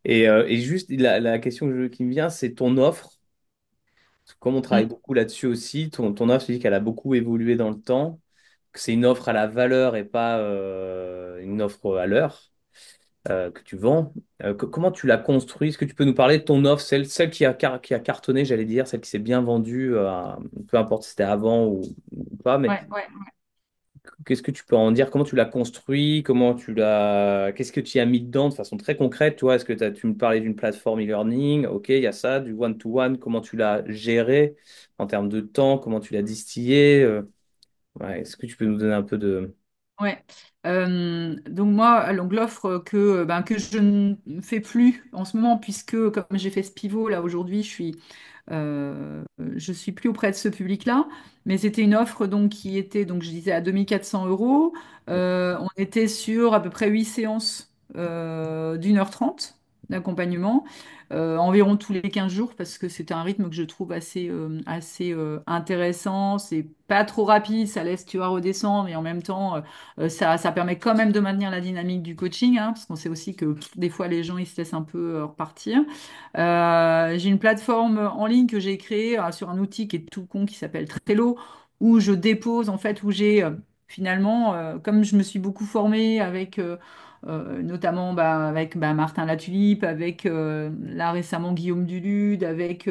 Et juste, la question qui me vient, c'est ton offre. Comme on travaille Mm. beaucoup là-dessus aussi, ton offre, tu dis qu'elle a beaucoup évolué dans le temps, que c'est une offre à la valeur et pas une offre à l'heure que tu vends. Comment tu l'as construit? Est-ce que tu peux nous parler de ton offre, celle qui a cartonné, j'allais dire, celle qui s'est bien vendue, peu importe si c'était avant ou pas, mais Ouais, ouais. qu'est-ce que tu peux en dire? Comment tu l'as construit? Qu'est-ce que tu y as mis dedans de façon très concrète? Tu vois, tu me parlais d'une plateforme e-learning? Ok, il y a ça, du one-to-one. Comment tu l'as géré en termes de temps? Comment tu l'as distillé? Ouais, est-ce que tu peux nous donner un peu de... Ouais. Donc moi, donc l'offre que je ne fais plus en ce moment, puisque comme j'ai fait ce pivot là aujourd'hui, je suis plus auprès de ce public-là, mais c'était une offre donc qui était, donc je disais, à 2 400 euros. On était sur à peu près 8 séances d'1 h 30 d'accompagnement, environ tous les 15 jours, parce que c'est un rythme que je trouve assez intéressant. C'est pas trop rapide, ça laisse, tu vois, redescendre, mais en même temps, ça permet quand même de maintenir la dynamique du coaching, hein, parce qu'on sait aussi que des fois, les gens, ils se laissent un peu repartir. J'ai une plateforme en ligne que j'ai créée sur un outil qui est tout con qui s'appelle Trello, où je dépose en fait, où j'ai finalement, comme je me suis beaucoup formée avec notamment avec Martin Latulipe, avec là récemment Guillaume Dulude, avec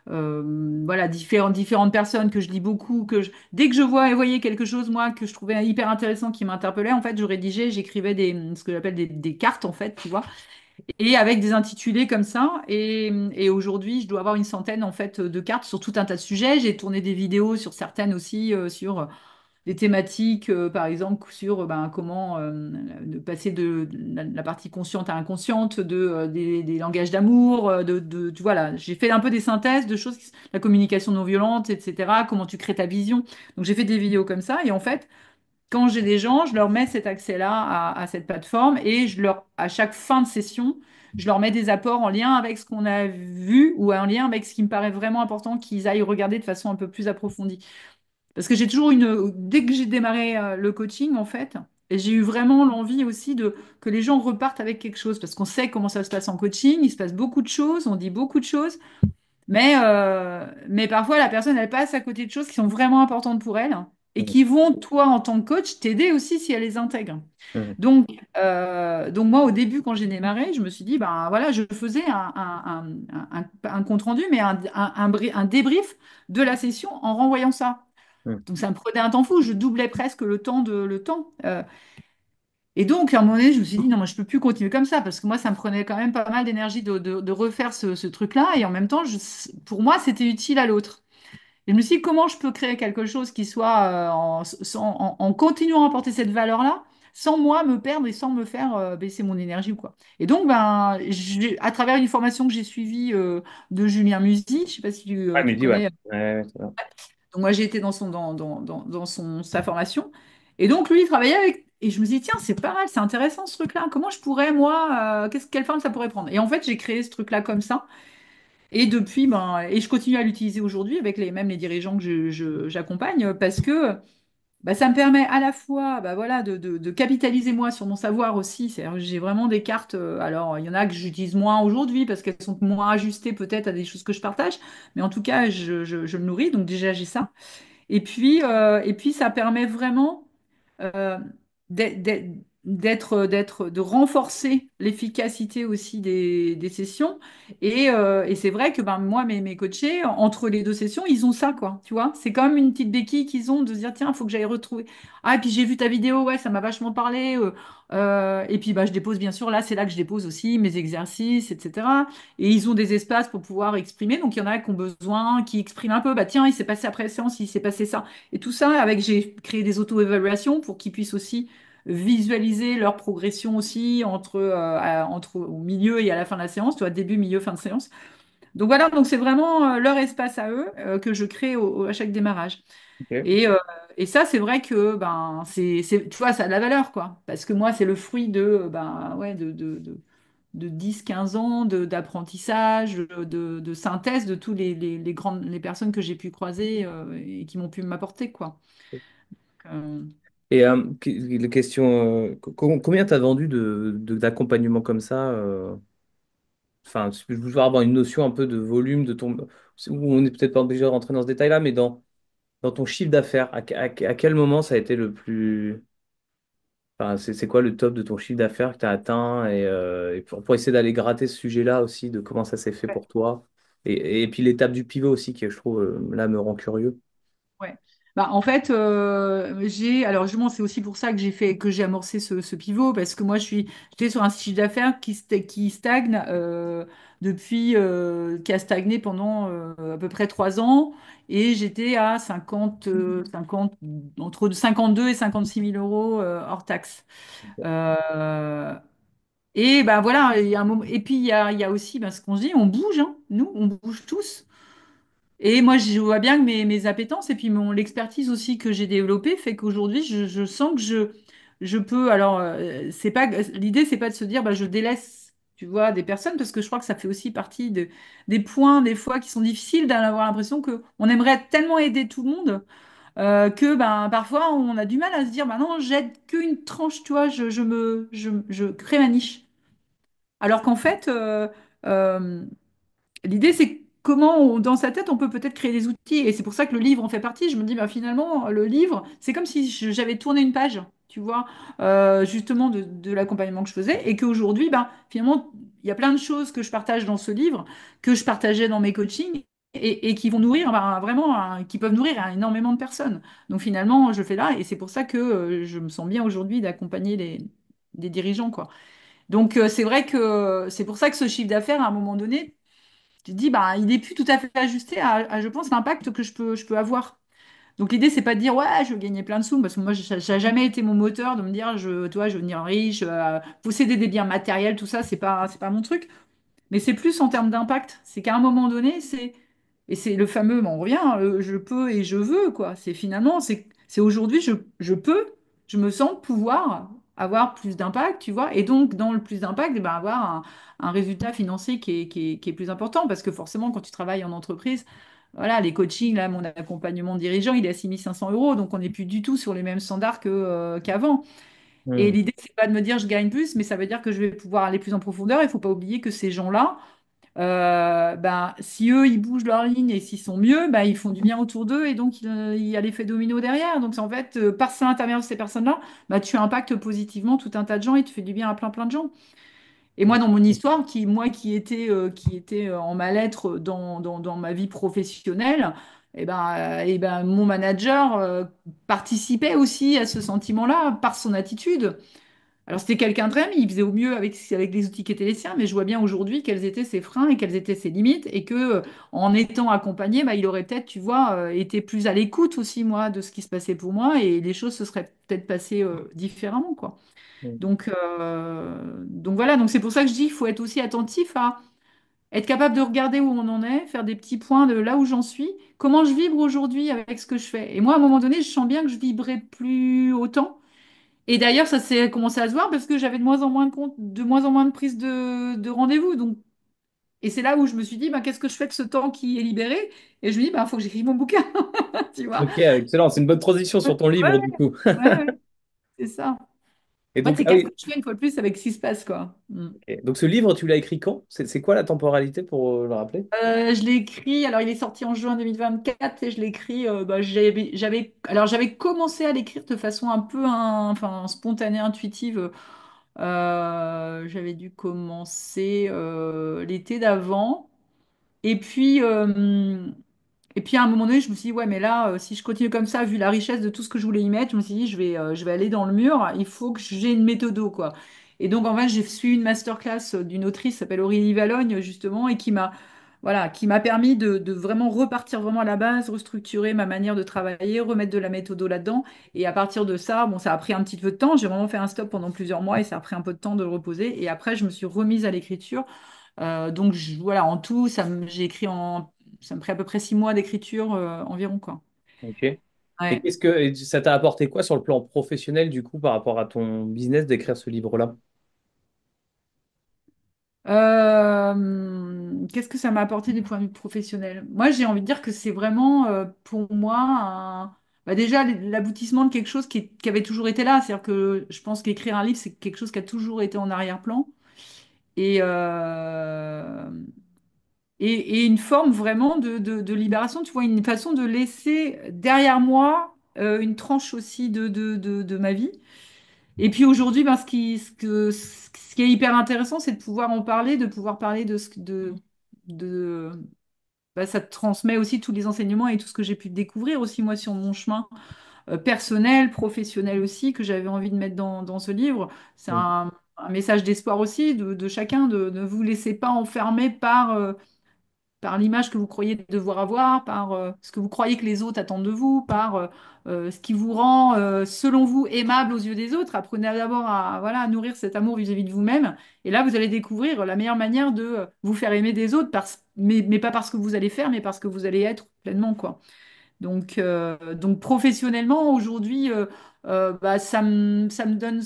voilà différentes personnes que je lis beaucoup, dès que je voyais quelque chose moi que je trouvais hyper intéressant, qui m'interpellait, en fait, je rédigeais, j'écrivais ce que j'appelle des cartes en fait, tu vois, et avec des intitulés comme ça. Et aujourd'hui, je dois avoir une centaine en fait de cartes sur tout un tas de sujets. J'ai tourné des vidéos sur certaines aussi, sur des thématiques, par exemple, sur comment de passer de la partie consciente à inconsciente, des langages d'amour, voilà. J'ai fait un peu des synthèses de choses, la communication non violente, etc. Comment tu crées ta vision. Donc j'ai fait des vidéos comme ça. Et en fait, quand j'ai des gens, je leur mets cet accès-là à cette plateforme et à chaque fin de session, je leur mets des apports en lien avec ce qu'on a vu ou en lien avec ce qui me paraît vraiment important qu'ils aillent regarder de façon un peu plus approfondie. Parce que dès que j'ai démarré le coaching, en fait, et j'ai eu vraiment l'envie aussi que les gens repartent avec quelque chose, parce qu'on sait comment ça se passe en coaching, il se passe beaucoup de choses, on dit beaucoup de choses, mais parfois la personne, elle passe à côté de choses qui sont vraiment importantes pour elle et Mhm. qui vont, toi, en tant que coach, t'aider aussi si elle les intègre. Mhm. Donc moi, au début, quand j'ai démarré, je me suis dit, ben voilà, je faisais un compte rendu, mais un débrief de la session en renvoyant ça. Mhm. Donc ça me prenait un temps fou, je doublais presque le temps. Et donc, à un moment donné, je me suis dit, non, moi, je peux plus continuer comme ça, parce que moi, ça me prenait quand même pas mal d'énergie de refaire ce truc-là, et en même temps, pour moi, c'était utile à l'autre. Et je me suis dit, comment je peux créer quelque chose qui soit en continuant à apporter cette valeur-là, sans moi me perdre et sans me faire baisser mon énergie, quoi. Et donc, à travers une formation que j'ai suivie de Julien Musi, je sais pas si Ouais, mais tu dis, ouais. connais. Ouais, ça va. Donc moi j'ai été dans sa formation. Et donc lui, il travaillait avec et je me dis, tiens, c'est pas mal, c'est intéressant ce truc-là. Comment je pourrais, moi, quelle forme ça pourrait prendre? Et en fait, j'ai créé ce truc-là comme ça. Et depuis, ben, et je continue à l'utiliser aujourd'hui avec même les dirigeants que j'accompagne parce que bah, ça me permet à la fois bah, voilà, de capitaliser moi sur mon savoir aussi. C'est-à-dire que j'ai vraiment des cartes. Alors, il y en a que j'utilise moins aujourd'hui parce qu'elles sont moins ajustées peut-être à des choses que je partage. Mais en tout cas, je le nourris. Donc, déjà, j'ai ça. Et puis, ça permet vraiment euh, de renforcer l'efficacité aussi des sessions. Et c'est vrai que ben, moi, mes coachés, entre les deux sessions, ils ont ça, quoi. Tu vois, c'est comme une petite béquille qu'ils ont de se dire, tiens, il faut que j'aille retrouver. Ah, et puis j'ai vu ta vidéo, ouais, ça m'a vachement parlé. Et puis, bah, je dépose, bien sûr, là, c'est là que je dépose aussi mes exercices, etc. Et ils ont des espaces pour pouvoir exprimer. Donc, il y en a qui ont besoin, qui expriment un peu, bah, tiens, il s'est passé après la séance, il s'est passé ça. Et tout ça, j'ai créé des auto-évaluations pour qu'ils puissent aussi visualiser leur progression aussi entre au milieu et à la fin de la séance, tu vois, début, milieu, fin de séance. Donc voilà, donc c'est vraiment leur espace à eux que je crée à chaque démarrage. Ok. Et, euh, et ça, c'est vrai que ben, tu vois, ça a de la valeur, quoi. Parce que moi, c'est le fruit ben, ouais, de 10-15 ans d'apprentissage, de synthèse de tous les grandes les personnes que j'ai pu croiser et qui m'ont pu m'apporter, quoi. Euh, Et la question, combien tu as vendu d'accompagnement comme ça enfin, je veux avoir une notion un peu de volume de ton. On n'est peut-être pas obligé de rentrer dans ce détail-là, mais dans ton chiffre d'affaires, à quel moment ça a été le plus. Enfin, c'est quoi le top de ton chiffre d'affaires que tu as atteint et pour essayer d'aller gratter ce sujet-là aussi, de comment ça s'est fait pour toi. Et puis l'étape du pivot aussi, qui je trouve là me rend curieux. Ouais. Bah, en fait, alors justement, c'est aussi pour ça que j'ai amorcé ce pivot, parce que moi, j'étais sur un chiffre d'affaires qui stagne qui a stagné pendant à peu près 3 ans, et j'étais à 50, entre 52 et 56 000 euros hors taxe. Euh, et ben voilà, il y a un moment, et puis il y a aussi ben, ce qu'on se dit, on bouge, hein, nous, on bouge tous. Et moi, je vois bien que mes appétences et puis l'expertise aussi que j'ai développée fait qu'aujourd'hui, je sens que je peux. Alors, l'idée, c'est pas de se dire, bah, je délaisse, tu vois, des personnes, parce que je crois que ça fait aussi partie des points, des fois, qui sont difficiles d'avoir l'impression que on aimerait tellement aider tout le monde que, ben, parfois, on a du mal à se dire, bah non, j'aide qu'une tranche, tu vois, je crée ma niche. Alors qu'en fait, euh, l'idée, c'est comment, dans sa tête, on peut peut-être créer des outils. Et c'est pour ça que le livre en fait partie. Je me dis, bah, finalement, le livre, c'est comme si j'avais tourné une page, tu vois, justement de l'accompagnement que je faisais. Et qu'aujourd'hui, bah, finalement, il y a plein de choses que je partage dans ce livre, que je partageais dans mes coachings. Et qui vont nourrir bah, vraiment, qui peuvent nourrir énormément de personnes. Donc finalement, je fais là, et c'est pour ça que je me sens bien aujourd'hui d'accompagner des dirigeants, quoi. Donc c'est vrai que c'est pour ça que ce chiffre d'affaires, à un moment donné, tu te dis, bah, il n'est plus tout à fait ajusté je pense, l'impact que je peux avoir. Donc l'idée, c'est pas de dire, ouais, je veux gagner plein de sous, parce que moi, ça n'a jamais été mon moteur de me dire, toi, je veux devenir riche, posséder des biens matériels, tout ça, c'est pas mon truc. Mais c'est plus en termes d'impact. C'est qu'à un moment donné, et c'est le fameux, on revient, je peux et je veux, quoi. C'est finalement, c'est aujourd'hui, je peux, je me sens pouvoir avoir plus d'impact, tu vois. Et donc, dans le plus d'impact, eh ben, avoir un résultat financier qui est plus important. Parce que forcément, quand tu travailles en entreprise, voilà, les coachings, là, mon accompagnement dirigeant, il est à 6 500 euros. Donc, on n'est plus du tout sur les mêmes standards qu'avant. Et Hmm. l'idée, c'est pas de me dire je gagne plus, mais ça veut dire que je vais pouvoir aller plus en profondeur. Il faut pas oublier que ces gens-là, ben, si eux, ils bougent leur ligne et s'ils sont mieux, ben, ils font du bien autour d'eux et donc il y a l'effet domino derrière. Donc, c'est en fait, par l'intermédiaire de ces personnes-là, ben, tu impactes positivement tout un tas de gens et tu fais du bien à plein, plein de gens. Et moi, dans mon histoire, qui était en mal-être dans ma vie professionnelle, et ben, mon manager participait aussi à ce sentiment-là par son attitude. Alors, c'était quelqu'un de très, il faisait au mieux avec les outils qui étaient les siens, mais je vois bien aujourd'hui quels étaient ses freins et quelles étaient ses limites, et que en étant accompagné, bah, il aurait peut-être, tu vois, été plus à l'écoute aussi, moi, de ce qui se passait pour moi, et les choses se seraient peut-être passées différemment, quoi. Hmm. Donc voilà, donc c'est pour ça que je dis qu'il faut être aussi attentif à être capable de regarder où on en est, faire des petits points de là où j'en suis, comment je vibre aujourd'hui avec ce que je fais. Et moi, à un moment donné, je sens bien que je vibrais plus autant. Et d'ailleurs, ça s'est commencé à se voir parce que j'avais de moins en moins de compte, de moins en moins de prises de rendez-vous. Donc, et c'est là où je me suis dit, bah, qu'est-ce que je fais de ce temps qui est libéré? Et je me dis, bah, faut que j'écrive mon bouquin, tu vois. Ok, excellent. C'est une bonne transition Ouais, sur ton livre, du coup. ouais, c'est ça. Et En fait, donc, c'est ah qu'est-ce oui. que je fais une fois de plus avec ce qui se passe, quoi. Ok. Donc, ce livre, tu l'as écrit quand? C'est quoi la temporalité pour le rappeler? Je l'ai écrit, alors il est sorti en juin 2024 et je l'ai écrit, bah, alors j'avais commencé à l'écrire de façon un peu enfin, spontanée, intuitive. J'avais dû commencer l'été d'avant. Et puis, et puis à un moment donné, je me suis dit, ouais, mais là, si je continue comme ça, vu la richesse de tout ce que je voulais y mettre, je me suis dit, je vais aller dans le mur, il faut que j'ai une méthode, quoi. Et donc, en fait, j'ai suivi une masterclass d'une autrice qui s'appelle Aurélie Valogne, justement, et qui m'a permis de vraiment repartir vraiment à la base, restructurer ma manière de travailler, remettre de la méthode là-dedans. Et à partir de ça, bon, ça a pris un petit peu de temps. J'ai vraiment fait un stop pendant plusieurs mois et ça a pris un peu de temps de le reposer. Et après, je me suis remise à l'écriture. Donc voilà, en tout, j'ai écrit ça me ferait à peu près 6 mois d'écriture environ, quoi. Ok. Et Ouais. et ça t'a apporté quoi sur le plan professionnel, du coup, par rapport à ton business d'écrire ce livre-là? Qu'est-ce que ça m'a apporté du point de vue professionnel? Moi, j'ai envie de dire que c'est vraiment pour moi bah déjà l'aboutissement de quelque chose qui avait toujours été là. C'est-à-dire que je pense qu'écrire un livre, c'est quelque chose qui a toujours été en arrière-plan. Et, et une forme vraiment de libération, tu vois, une façon de laisser derrière moi une tranche aussi de ma vie. Et puis aujourd'hui, ben, ce qui est hyper intéressant, c'est de pouvoir en parler, de pouvoir parler de bah, ça te transmet aussi tous les enseignements et tout ce que j'ai pu découvrir aussi moi sur mon chemin personnel, professionnel aussi, que j'avais envie de mettre dans ce livre. C'est Mhm. un message d'espoir aussi de chacun, de ne vous laissez pas enfermer par l'image que vous croyez devoir avoir, par ce que vous croyez que les autres attendent de vous, par ce qui vous rend, selon vous, aimable aux yeux des autres. Apprenez d'abord à, voilà, à nourrir cet amour vis-à-vis de vous-même. Et là, vous allez découvrir la meilleure manière de vous faire aimer des autres, mais pas parce que vous allez faire, mais parce que vous allez être pleinement, quoi. Donc professionnellement, aujourd'hui, bah, ça me donne,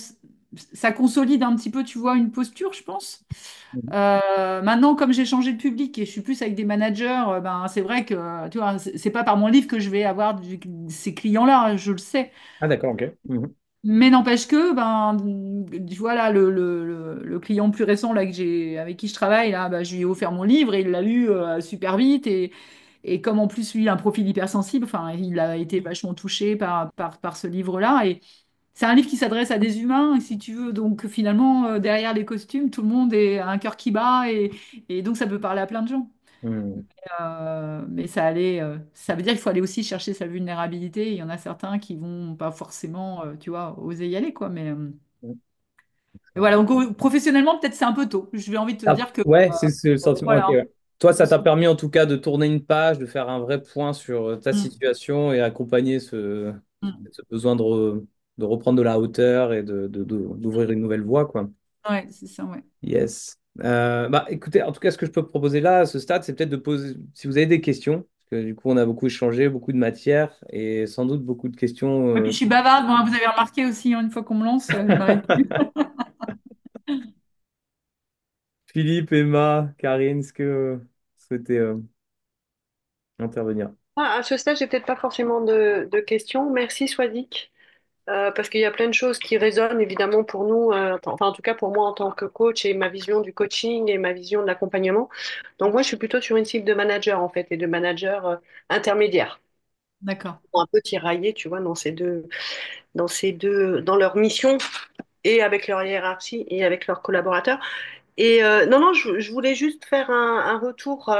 ça consolide un petit peu, tu vois, une posture, je pense. Mhm. Maintenant, comme j'ai changé de public et je suis plus avec des managers, ben, c'est vrai que tu vois, c'est pas par mon livre que je vais avoir ces clients-là, je le sais. Ah, d'accord, ok. Mhm. Mais n'empêche que, ben, tu vois, là, le client plus récent là, avec qui je travaille, là, ben, je lui ai offert mon livre et il l'a lu super vite. Et comme en plus, lui, il a un profil hypersensible, enfin, il a été vachement touché par ce livre-là. Et c'est un livre qui s'adresse à des humains, si tu veux. Donc finalement, derrière les costumes, tout le monde a un cœur qui bat et donc ça peut parler à plein de gens. Mhm. Mais ça veut dire qu'il faut aller aussi chercher sa vulnérabilité. Il y en a certains qui vont pas forcément, tu vois, oser y aller, quoi. Mhm. Mais voilà, donc professionnellement, peut-être c'est un peu tôt. Je vais envie de te Ah, dire que ouais, c'est le sentiment. Ok, voilà. ouais. Toi, ça t'a permis en tout cas de tourner une page, de faire un vrai point sur ta Mm, situation et accompagner mm. ce besoin de reprendre de la hauteur et d'ouvrir une nouvelle voie, quoi. Ouais, c'est ça, ouais. Yes. Bah, écoutez, en tout cas, ce que je peux proposer là, à ce stade, c'est peut-être de poser, si vous avez des questions, parce que du coup, on a beaucoup échangé, beaucoup de matière et sans doute beaucoup de questions. Et puis je suis bavarde, bon, vous avez remarqué aussi, hein, une fois qu'on me lance, je m'arrête plus. Philippe, Emma, Karine, est-ce que vous souhaitez intervenir? À ce stade, j'ai peut-être pas forcément de questions. Merci, Swadik, parce qu'il y a plein de choses qui résonnent évidemment pour nous, enfin en tout cas pour moi en tant que coach et ma vision du coaching et ma vision de l'accompagnement. Donc moi, je suis plutôt sur une cible de manager en fait et de manager intermédiaire, D'accord. pour un peu tiraillés, tu vois, dans leur mission et avec leur hiérarchie et avec leurs collaborateurs. Et non, non, je voulais juste faire un retour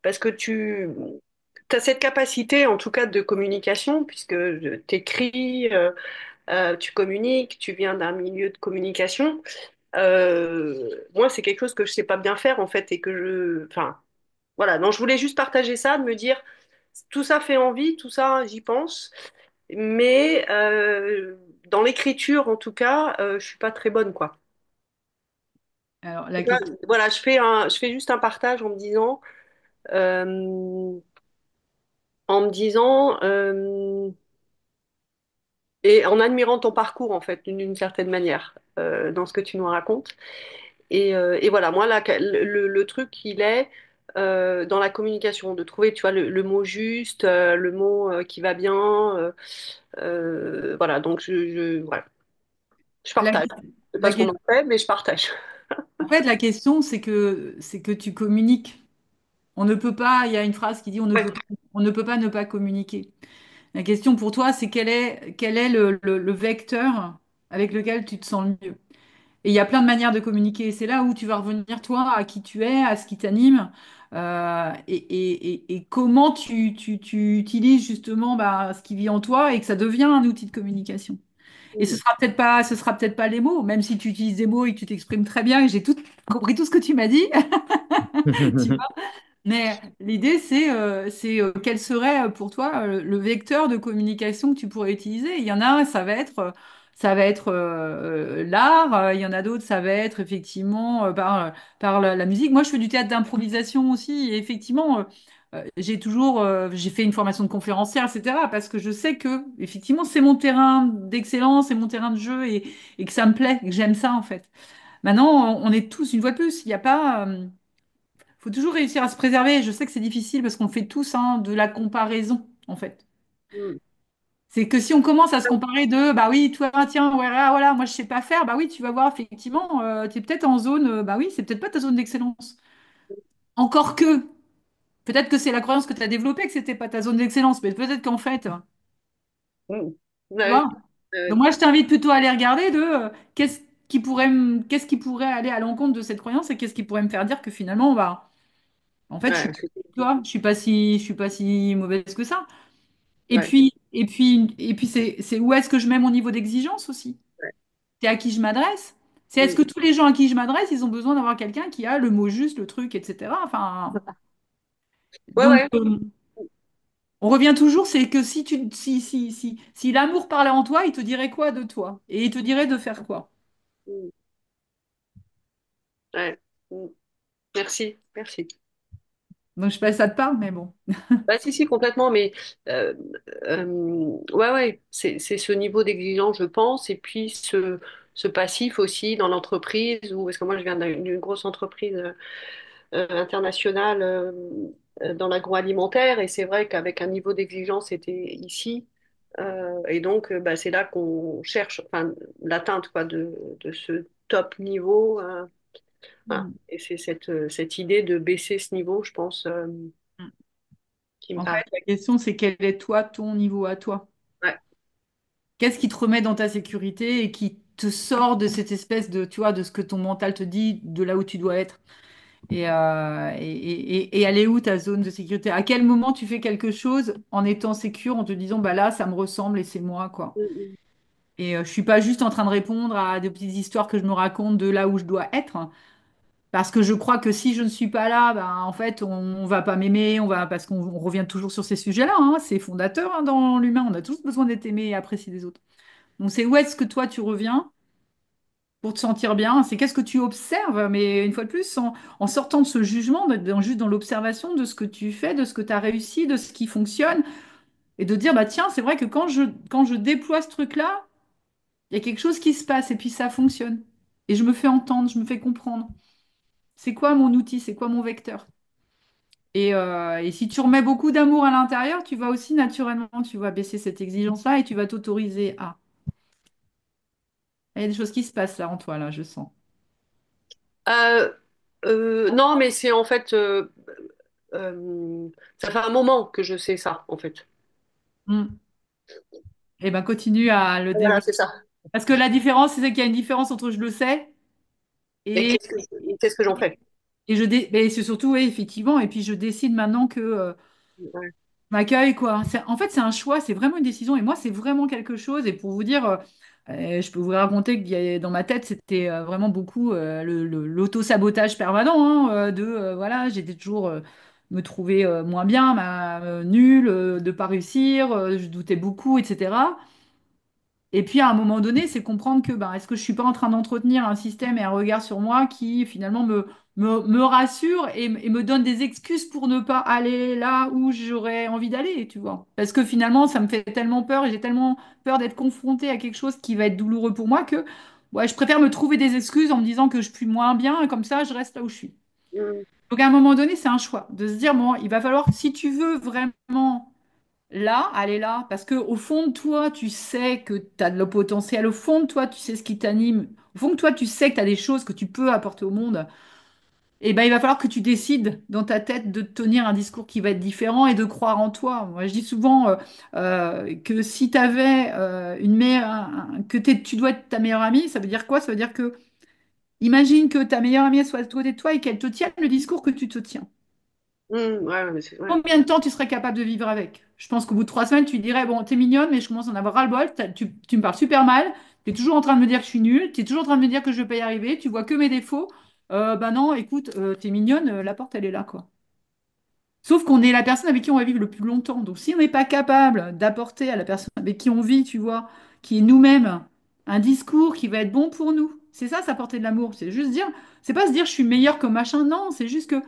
parce que tu as cette capacité, en tout cas, de communication, puisque tu écris, tu communiques, tu viens d'un milieu de communication. Moi, c'est quelque chose que je sais pas bien faire, en fait, et que enfin, voilà. Donc, je voulais juste partager ça, de me dire, tout ça fait envie, tout ça, j'y pense, mais dans l'écriture, en tout cas, je suis pas très bonne, quoi. Alors, Donc là, voilà, je fais juste un partage en me disant, et en admirant ton parcours, en fait, d'une certaine manière, dans ce que tu nous racontes. Et voilà, moi, là, le truc, il est dans la communication, de trouver, tu vois, le mot juste, le mot qui va bien. Voilà, donc voilà, je La, partage. Je sais pas la ce qu'on en que- fait, mais je partage. En fait, la question, c'est que tu communiques. On ne peut pas, il y a une phrase qui dit Ouais. on ne peut pas ne pas communiquer. La question pour toi, c'est quel est le vecteur avec lequel tu te sens le mieux. Et il y a plein de manières de communiquer. C'est là où tu vas revenir, toi, à qui tu es, à ce qui t'anime, et comment tu utilises justement bah, ce qui vit en toi et que ça devient un outil de communication. Et Mm. ce sera peut-être pas les mots, même si tu utilises des mots et que tu t'exprimes très bien, et j'ai tout compris tout ce que tu m'as dit. Tu mais l'idée, c'est quel serait pour toi le vecteur de communication que tu pourrais utiliser. Il y en a, ça va être l'art. Il y en a d'autres, ça va être effectivement par la musique. Moi, je fais du théâtre d'improvisation aussi. Et effectivement, j'ai fait une formation de conférencière, etc. Parce que je sais que effectivement, c'est mon terrain d'excellence, c'est mon terrain de jeu et que ça me plaît, que j'aime ça en fait. Maintenant, on est tous, une fois de plus, il n'y a pas. Faut toujours réussir à se préserver. Je sais que c'est difficile parce qu'on fait tous hein, de la comparaison, en fait. Mm. C'est que si on commence à se comparer de, bah oui, toi, tiens, voilà, voilà, moi, je sais pas faire, bah oui, tu vas voir, effectivement, tu es peut-être en zone, bah oui, c'est peut-être pas ta zone d'excellence. Encore que, peut-être que c'est la croyance que tu as développée que c'était pas ta zone d'excellence, mais peut-être qu'en fait, Mm. tu Ouais, vois. Donc ouais, moi, je t'invite plutôt à aller regarder de qu'est-ce qui pourrait aller à l'encontre de cette croyance et qu'est-ce qui pourrait me faire dire que finalement, bah, en fait, ouais, tu vois, je suis pas si mauvaise que ça. Et ouais, puis, c'est où est-ce que je mets mon niveau d'exigence aussi? ouais. C'est à qui je m'adresse? C'est est-ce Mm. que tous les gens à qui je m'adresse, ils ont besoin d'avoir quelqu'un qui a le mot juste, le truc, etc. Enfin, Ouais, donc, ouais. on revient toujours, c'est que si l'amour parlait en toi, il te dirait quoi de toi? Et il te dirait de faire quoi? Mm. Ouais. Mm. Merci, merci. Donc, je sais pas si ça te parle, mais bon. Bah, si, si, complètement, mais euh, ouais, ouais, c'est ce niveau d'exigence, je pense, et puis ce passif aussi dans l'entreprise, ou parce que moi je viens d'une grosse entreprise internationale dans l'agroalimentaire, et c'est vrai qu'avec un niveau d'exigence, c'était ici, et donc bah, c'est là qu'on cherche, enfin, l'atteinte quoi, de ce top niveau, voilà. Mm. Et c'est cette idée de baisser ce niveau, je pense, qui me En parle. fait, la question, c'est quel est toi, ton niveau à toi? Ouais. Qu'est-ce qui te remet dans ta sécurité et qui te sort de cette espèce de, tu vois, de ce que ton mental te dit, de là où tu dois être? Et elle est où ta zone de sécurité? À quel moment tu fais quelque chose en étant sécure, en te disant, bah là, ça me ressemble et c'est moi, quoi. Mm, Et je suis pas juste en train de répondre à des petites histoires que je me raconte de là où je dois être, hein. Parce que je crois que si je ne suis pas là, ben, en fait, on va pas m'aimer, parce qu'on revient toujours sur ces sujets-là, hein. C'est fondateur, hein, dans l'humain. On a tous besoin d'être aimé et apprécié des autres. Donc, c'est où est-ce que toi, tu reviens pour te sentir bien? C'est qu'est-ce que tu observes, mais une fois de plus, en sortant de ce jugement, juste dans l'observation de ce que tu fais, de ce que tu as réussi, de ce qui fonctionne, et de dire, bah tiens, c'est vrai que quand je déploie ce truc-là, il y a quelque chose qui se passe et puis ça fonctionne. Et je me fais entendre, je me fais comprendre. C'est quoi mon outil? C'est quoi mon vecteur? Et si tu remets beaucoup d'amour à l'intérieur, tu vas aussi naturellement, tu vas baisser cette exigence-là et tu vas t'autoriser à. Il y a des choses qui se passent là en toi, là, je sens. Euh, non, mais c'est en fait, ça fait un moment que je sais ça, en fait. Hmm. Eh ben, continue à le Voilà, développer. c'est ça. Parce que la différence, c'est qu'il y a une différence entre je le sais Et et, qu'est-ce que j'en fais? mais c'est surtout, oui, effectivement, et puis je décide maintenant que Ouais. m'accueille, quoi. En fait, c'est un choix, c'est vraiment une décision. Et moi, c'est vraiment quelque chose. Et pour vous dire, je peux vous raconter dans ma tête, c'était vraiment beaucoup l'auto-sabotage permanent, hein, voilà, j'étais toujours me trouver moins bien, nulle, de pas réussir, je doutais beaucoup, etc. Et puis à un moment donné, c'est comprendre que ben, est-ce que je suis pas en train d'entretenir un système et un regard sur moi qui finalement me rassure et me donne des excuses pour ne pas aller là où j'aurais envie d'aller, tu vois. Parce que finalement, ça me fait tellement peur et j'ai tellement peur d'être confrontée à quelque chose qui va être douloureux pour moi que ouais, je préfère me trouver des excuses en me disant que je suis moins bien et comme ça, je reste là où je suis. Mm, Donc à un moment donné, c'est un choix de se dire, bon, il va falloir, si tu veux vraiment là, aller là, parce que au fond de toi, tu sais que tu as de le potentiel, au fond de toi, tu sais ce qui t'anime, au fond de toi, tu sais que tu as des choses que tu peux apporter au monde, et ben il va falloir que tu décides dans ta tête de tenir un discours qui va être différent et de croire en toi. Moi, je dis souvent que si tu avais une meilleure, tu dois être ta meilleure amie, ça veut dire quoi? Ça veut dire que imagine que ta meilleure amie elle soit à côté de toi et qu'elle te tienne le discours que tu te tiens. ouais, mais ouais. Combien de temps tu serais capable de vivre avec? Je pense qu'au bout de 3 semaines, tu dirais, bon, t'es mignonne, mais je commence à en avoir ras-le-bol. Tu me parles super mal. Tu es toujours en train de me dire que je suis nulle. Tu es toujours en train de me dire que je ne vais pas y arriver. Tu vois que mes défauts. Ben non, écoute, t'es mignonne, la porte, elle est là, quoi. Sauf qu'on est la personne avec qui on va vivre le plus longtemps. Donc, si on n'est pas capable d'apporter à la personne avec qui on vit, tu vois, qui est nous-mêmes, un discours qui va être bon pour nous, c'est ça, ça porter de l'amour. C'est juste dire, c'est pas se dire je suis meilleure que machin. Non, c'est juste que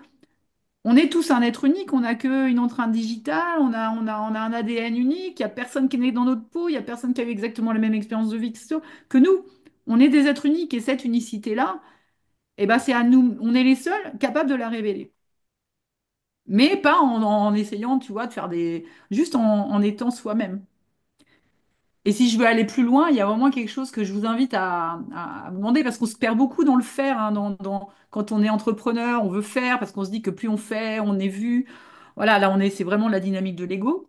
on est tous un être unique, on n'a qu'une empreinte digitale, on a un ADN unique, il n'y a personne qui est né dans notre peau, il n'y a personne qui a eu exactement la même expérience de vie que nous. On est des êtres uniques et cette unicité-là, eh ben, c'est à nous, on est les seuls capables de la révéler. Mais pas en essayant, tu vois, de faire des... juste en étant soi-même. Et si je veux aller plus loin, il y a vraiment quelque chose que je vous invite à vous demander, parce qu'on se perd beaucoup dans le faire, hein, quand on est entrepreneur, on veut faire, parce qu'on se dit que plus on fait, on est vu. Voilà, là, c'est vraiment la dynamique de l'ego.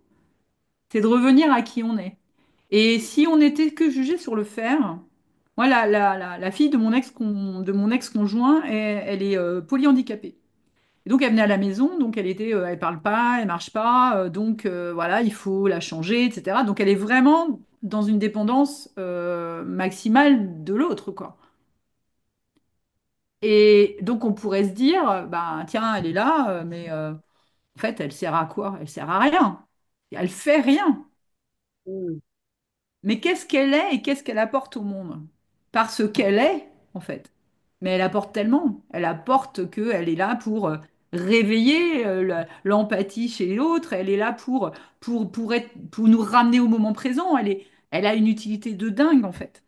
C'est de revenir à qui on est. Et si on n'était que jugé sur le faire, moi, la fille de mon ex-conjoint, elle est polyhandicapée. Et donc, elle venait à la maison, donc elle parle pas, elle marche pas, donc voilà, il faut la changer, etc. Donc, elle est vraiment dans une dépendance maximale de l'autre, quoi. Et donc, on pourrait se dire, ben, tiens, elle est là, mais en fait, elle sert à quoi? Elle sert à rien. Elle fait rien. Mm, Mais qu'est-ce qu'elle est et qu'est-ce qu'elle apporte au monde? Parce qu'elle est, en fait. Mais elle apporte tellement. Elle apporte qu'elle est là pour réveiller l'empathie chez l'autre. Elle est là pour nous ramener au moment présent. Elle a une utilité de dingue, en fait.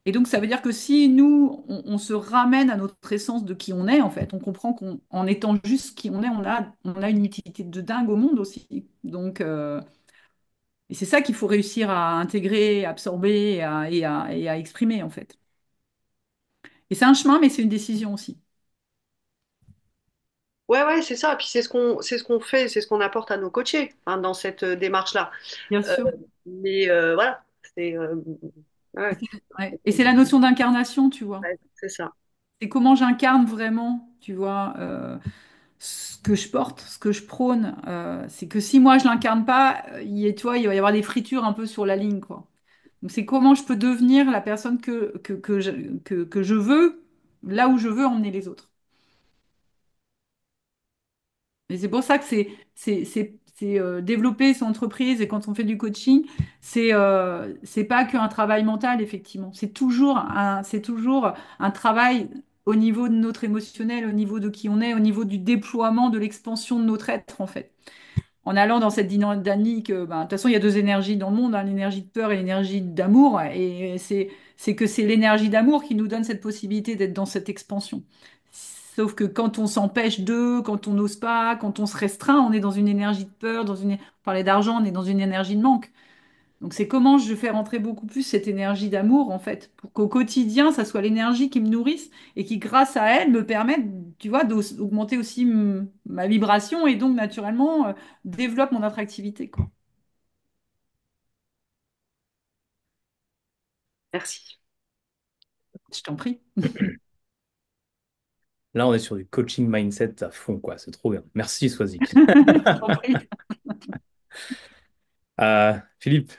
Et donc, ça veut dire que si nous, on se ramène à notre essence de qui on est, en fait, on comprend qu'en étant juste qui on est, on a une utilité de dingue au monde aussi. Donc, et c'est ça qu'il faut réussir à intégrer, absorber et à exprimer, en fait. Et c'est un chemin, mais c'est une décision aussi. ouais, ouais, c'est ça. Puis c'est ce qu'on fait, c'est ce qu'on apporte à nos coachés, hein, dans cette démarche-là. Bien Euh, sûr. mais voilà, c'est Et ouais, c'est la notion d'incarnation, tu vois. ouais, c'est ça. C'est comment j'incarne vraiment, tu vois, ce que je porte, ce que je prône. C'est que si moi, je l'incarne pas, tu vois, il va y avoir des fritures un peu sur la ligne, quoi. Donc, c'est comment je peux devenir la personne que je veux, là où je veux emmener les autres. Et c'est pour ça que développer son entreprise et quand on fait du coaching, c'est pas qu'un travail mental, effectivement. C'est toujours un travail au niveau de notre émotionnel, au niveau de qui on est, au niveau du déploiement, de l'expansion de notre être, en fait. En allant dans cette dynamique, ben, de toute façon, il y a deux énergies dans le monde, hein, l'énergie de peur et l'énergie d'amour. Et c'est que c'est l'énergie d'amour qui nous donne cette possibilité d'être dans cette expansion. Sauf que quand on s'empêche d'eux, quand on n'ose pas, quand on se restreint, on est dans une énergie de peur, on parlait d'argent, on est dans une énergie de manque. Donc c'est comment je fais rentrer beaucoup plus cette énergie d'amour, en fait, pour qu'au quotidien, ça soit l'énergie qui me nourrisse et qui, grâce à elle, me permette, tu vois, d'augmenter aussi ma vibration et donc, naturellement, développe mon attractivité, quoi. Merci. Je t'en prie. Là, on est sur du coaching mindset à fond, quoi. C'est trop bien. Merci, Swazik. Je t'en prie. Philippe.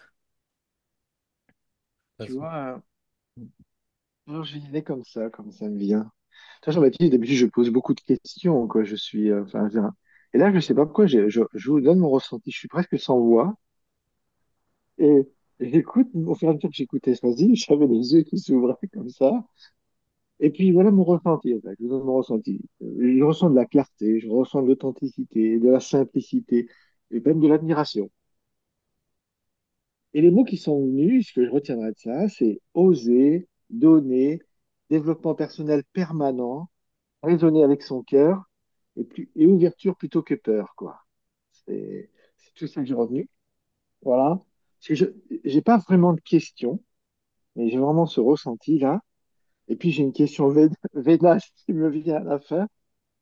Tu vois, alors je disais comme ça me vient. Toi, Jean-Baptiste, d'habitude, je pose beaucoup de questions, quoi. Je suis, enfin, et là, je sais pas pourquoi, je vous donne mon ressenti. Je suis presque sans voix. j'écoute, au fur et à mesure que j'écoutais Soisy, j'avais les yeux qui s'ouvraient comme ça. Et puis voilà mon ressenti, en fait. Je vous donne mon ressenti. Je ressens de la clarté, je ressens de l'authenticité, de la simplicité, et même de l'admiration. Et les mots qui sont venus, ce que je retiendrai de ça, c'est oser, donner, développement personnel permanent, raisonner avec son cœur, et ouverture plutôt que peur, quoi. C'est tout ça que j'ai retenu. Voilà. Je j'ai pas vraiment de questions, mais j'ai vraiment ce ressenti-là. Et puis j'ai une question vénale qui me vient à la fin.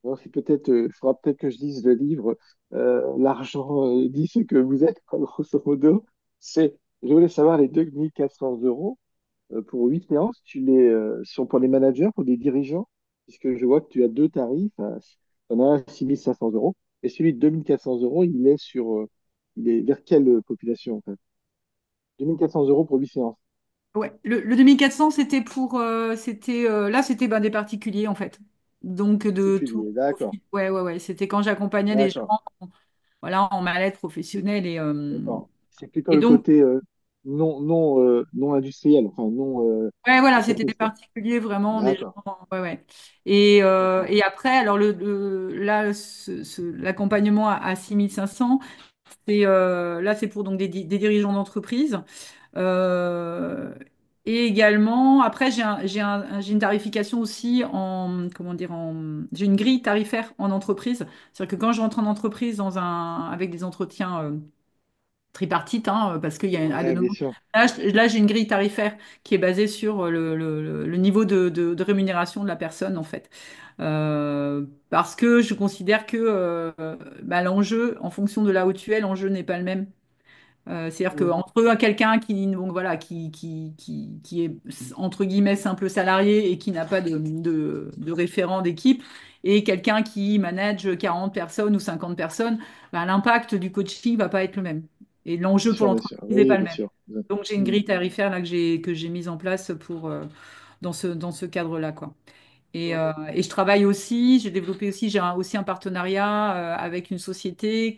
Alors, c'est peut-être, il faudra peut-être que je lise le livre L'argent dit ce que vous êtes, quoi, grosso modo. Je voulais savoir les 2 400 € pour 8 séances, sont pour les managers, pour les dirigeants, puisque je vois que tu as deux tarifs. On a un 6 500 € et celui de 2 400 € il est vers quelle population en fait? 2 400 € pour 8 séances. Ouais, le 2400, c'était là, c'était ben, des particuliers, en fait. Donc, de tout Particulier, d'accord, profil. Ouais, ouais, ouais. C'était quand j'accompagnais des gens, d'accord, voilà, en mal-être professionnel. d'accord. C'est plutôt Et le donc, côté non industriel, enfin non ouais, voilà, c'était des entreprise, quoi. particuliers, vraiment, des gens. D'accord, Ouais, ouais. Et d'accord. après, alors, là, l'accompagnement à 6500, là, c'est pour donc des dirigeants d'entreprise. Euh, et également, après, j'ai une tarification aussi comment dire, j'ai une grille tarifaire en entreprise. C'est-à-dire que quand je rentre en entreprise avec des entretiens tripartites, hein, parce qu'il y a de Ouais, bien nouveau. sûr. Là, j'ai une grille tarifaire qui est basée sur le niveau de rémunération de la personne, en fait. Parce que je considère que bah, l'enjeu, en fonction de là où tu es, l'enjeu n'est pas le même. C'est-à-dire Mm. qu'entre quelqu'un donc, voilà, qui est entre guillemets simple salarié et qui n'a pas de référent d'équipe, et quelqu'un qui manage 40 personnes ou 50 personnes, bah, l'impact du coaching va pas être le même. Et l'enjeu pour Bien sûr. l'entreprise n'est Oui, pas le bien même. sûr. Donc j'ai une Mm. grille tarifaire là que j'ai mise en place dans ce cadre-là, quoi. Et je travaille aussi, j'ai développé aussi, aussi un partenariat avec une société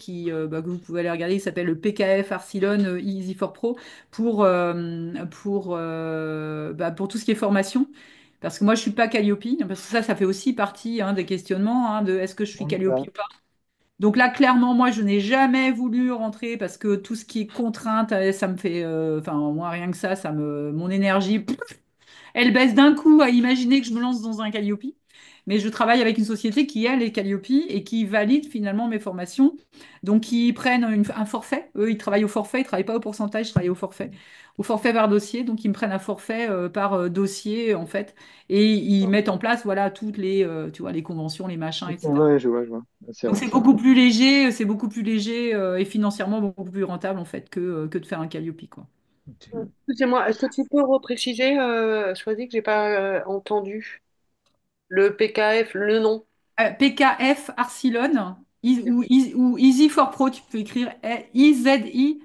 bah, que vous pouvez aller regarder, qui s'appelle le PKF Arcelon Easy for Pro bah, pour tout ce qui est formation. Parce que moi, je suis pas Calliope, parce que ça fait aussi partie hein, des questionnements de est-ce que je suis Calliope Ouais. ou pas. Donc là, clairement, moi, je n'ai jamais voulu rentrer parce que tout ce qui est contrainte, ça me fait, enfin, moi, rien que ça mon énergie. Elle baisse d'un coup à imaginer que je me lance dans un Calliope. Mais je travaille avec une société qui, elle, est Calliope et qui valide finalement mes formations. Donc, ils prennent un forfait. Eux, ils travaillent au forfait, ils ne travaillent pas au pourcentage, ils travaillent au forfait. Au forfait par dossier. Donc, ils me prennent un forfait par dossier, en fait. Et ils mettent en place, voilà, toutes tu vois, les conventions, les machins, Ok, etc. ouais, je vois, je vois. Donc, c'est beaucoup plus léger et financièrement beaucoup plus rentable, en fait, que de faire un Calliope, quoi. Excusez-moi, est-ce que tu peux repréciser, choisi que j'ai pas entendu le PKF, le nom? PKF Arcilon ou Easy for Pro, tu peux écrire IZIFORPRO.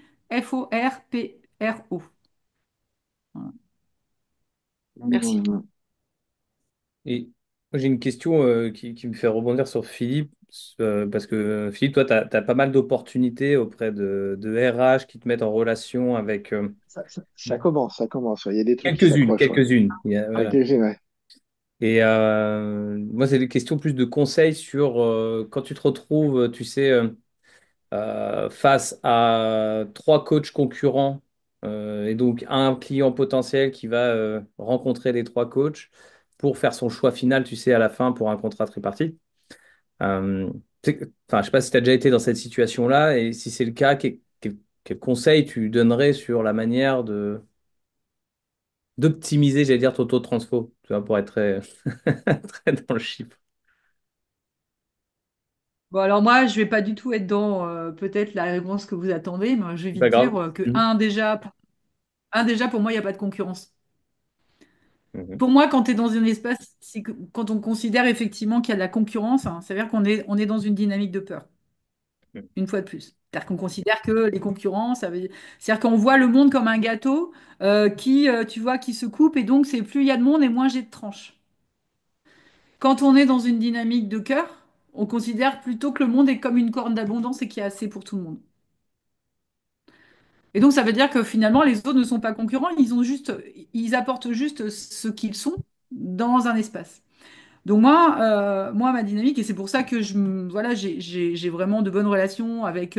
Voilà. Merci. Et moi, j'ai une question qui me fait rebondir sur Philippe, parce que Philippe, toi, tu as, pas mal d'opportunités auprès de RH qui te mettent en relation avec Ça commence, ça commence. Ouais. Il y a des trucs qui quelques-unes, s'accrochent, ouais. quelques-unes. Avec Voilà. les ouais. Et moi, c'est des questions plus de conseils sur quand tu te retrouves, tu sais, face à trois coachs concurrents et donc un client potentiel qui va rencontrer les trois coachs pour faire son choix final, tu sais, à la fin pour un contrat tripartite. Euh, enfin, je sais pas si tu as déjà été dans cette situation-là et si c'est le cas, quel conseil tu donnerais sur la manière d'optimiser, j'allais dire, ton taux de transfo, tu vois, pour être très, très dans le chiffre. Bon, alors moi, je vais pas du tout être dans peut-être la réponse que vous attendez, mais je vais C'est vite pas dire grave. que Mhm. déjà, pour moi, il n'y a pas de concurrence. Mhm. Pour moi, quand tu es dans un espace, quand on considère effectivement qu'il y a de la concurrence, hein, ça veut dire qu'on est dans une dynamique de peur. Une fois de plus. C'est-à-dire qu'on considère que les concurrents, c'est-à-dire qu'on voit le monde comme un gâteau tu vois, qui se coupe et donc c'est plus il y a de monde et moins j'ai de tranches. Quand on est dans une dynamique de cœur, on considère plutôt que le monde est comme une corne d'abondance et qu'il y a assez pour tout le monde. Et donc, ça veut dire que finalement, les autres ne sont pas concurrents, ils apportent juste ce qu'ils sont dans un espace. Donc moi, ma dynamique, et c'est pour ça que voilà, j'ai vraiment de bonnes relations avec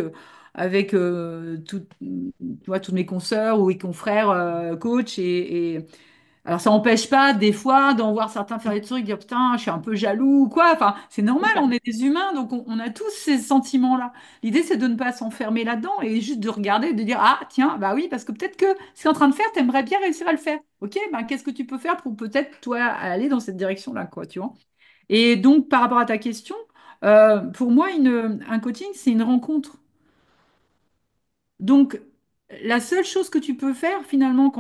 tu vois, tous mes consoeurs ou mes confrères coachs. Alors, ça n'empêche pas, des fois, d'en voir certains faire des trucs, dire putain, je suis un peu jaloux ou quoi. Enfin, c'est normal, on est des humains, donc on a tous ces sentiments-là. L'idée, c'est de ne pas s'enfermer là-dedans et juste de regarder, de dire ah, tiens, bah oui, parce que peut-être que ce que tu es en train de faire, tu aimerais bien réussir à le faire. Ok, ben qu'est-ce que tu peux faire pour peut-être, toi, aller dans cette direction-là, quoi, tu vois. Et donc, par rapport à ta question, pour moi, un coaching, c'est une rencontre. Donc, la seule chose que tu peux faire finalement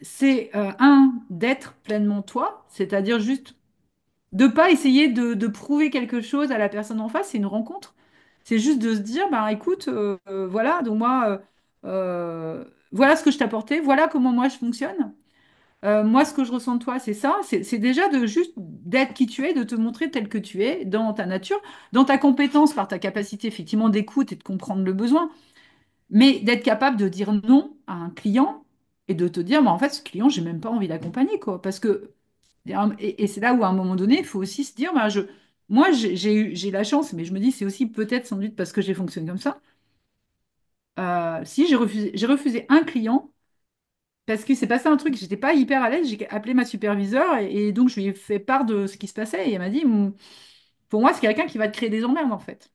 c'est d'être pleinement toi, c'est-à-dire juste de pas essayer de prouver quelque chose à la personne en face. C'est une rencontre. C'est juste de se dire, bah écoute, voilà, donc moi, voilà ce que je t'ai apporté, voilà comment moi je fonctionne. Moi, ce que je ressens de toi, c'est ça. C'est déjà de juste d'être qui tu es, de te montrer tel que tu es dans ta nature, dans ta compétence, par ta capacité effectivement d'écoute et de comprendre le besoin. Mais d'être capable de dire non à un client et de te dire, mais en fait, ce client, j'ai même pas envie d'accompagner, quoi. Parce que, et c'est là où à un moment donné, il faut aussi se dire, bah, moi, j'ai la chance, mais je me dis, c'est aussi peut-être sans doute parce que j'ai fonctionné comme ça. Si j'ai refusé un client parce que c'est passé un truc, j'étais pas hyper à l'aise, j'ai appelé ma superviseure et donc je lui ai fait part de ce qui se passait et elle m'a dit, pour moi, c'est quelqu'un qui va te créer des emmerdes, en fait.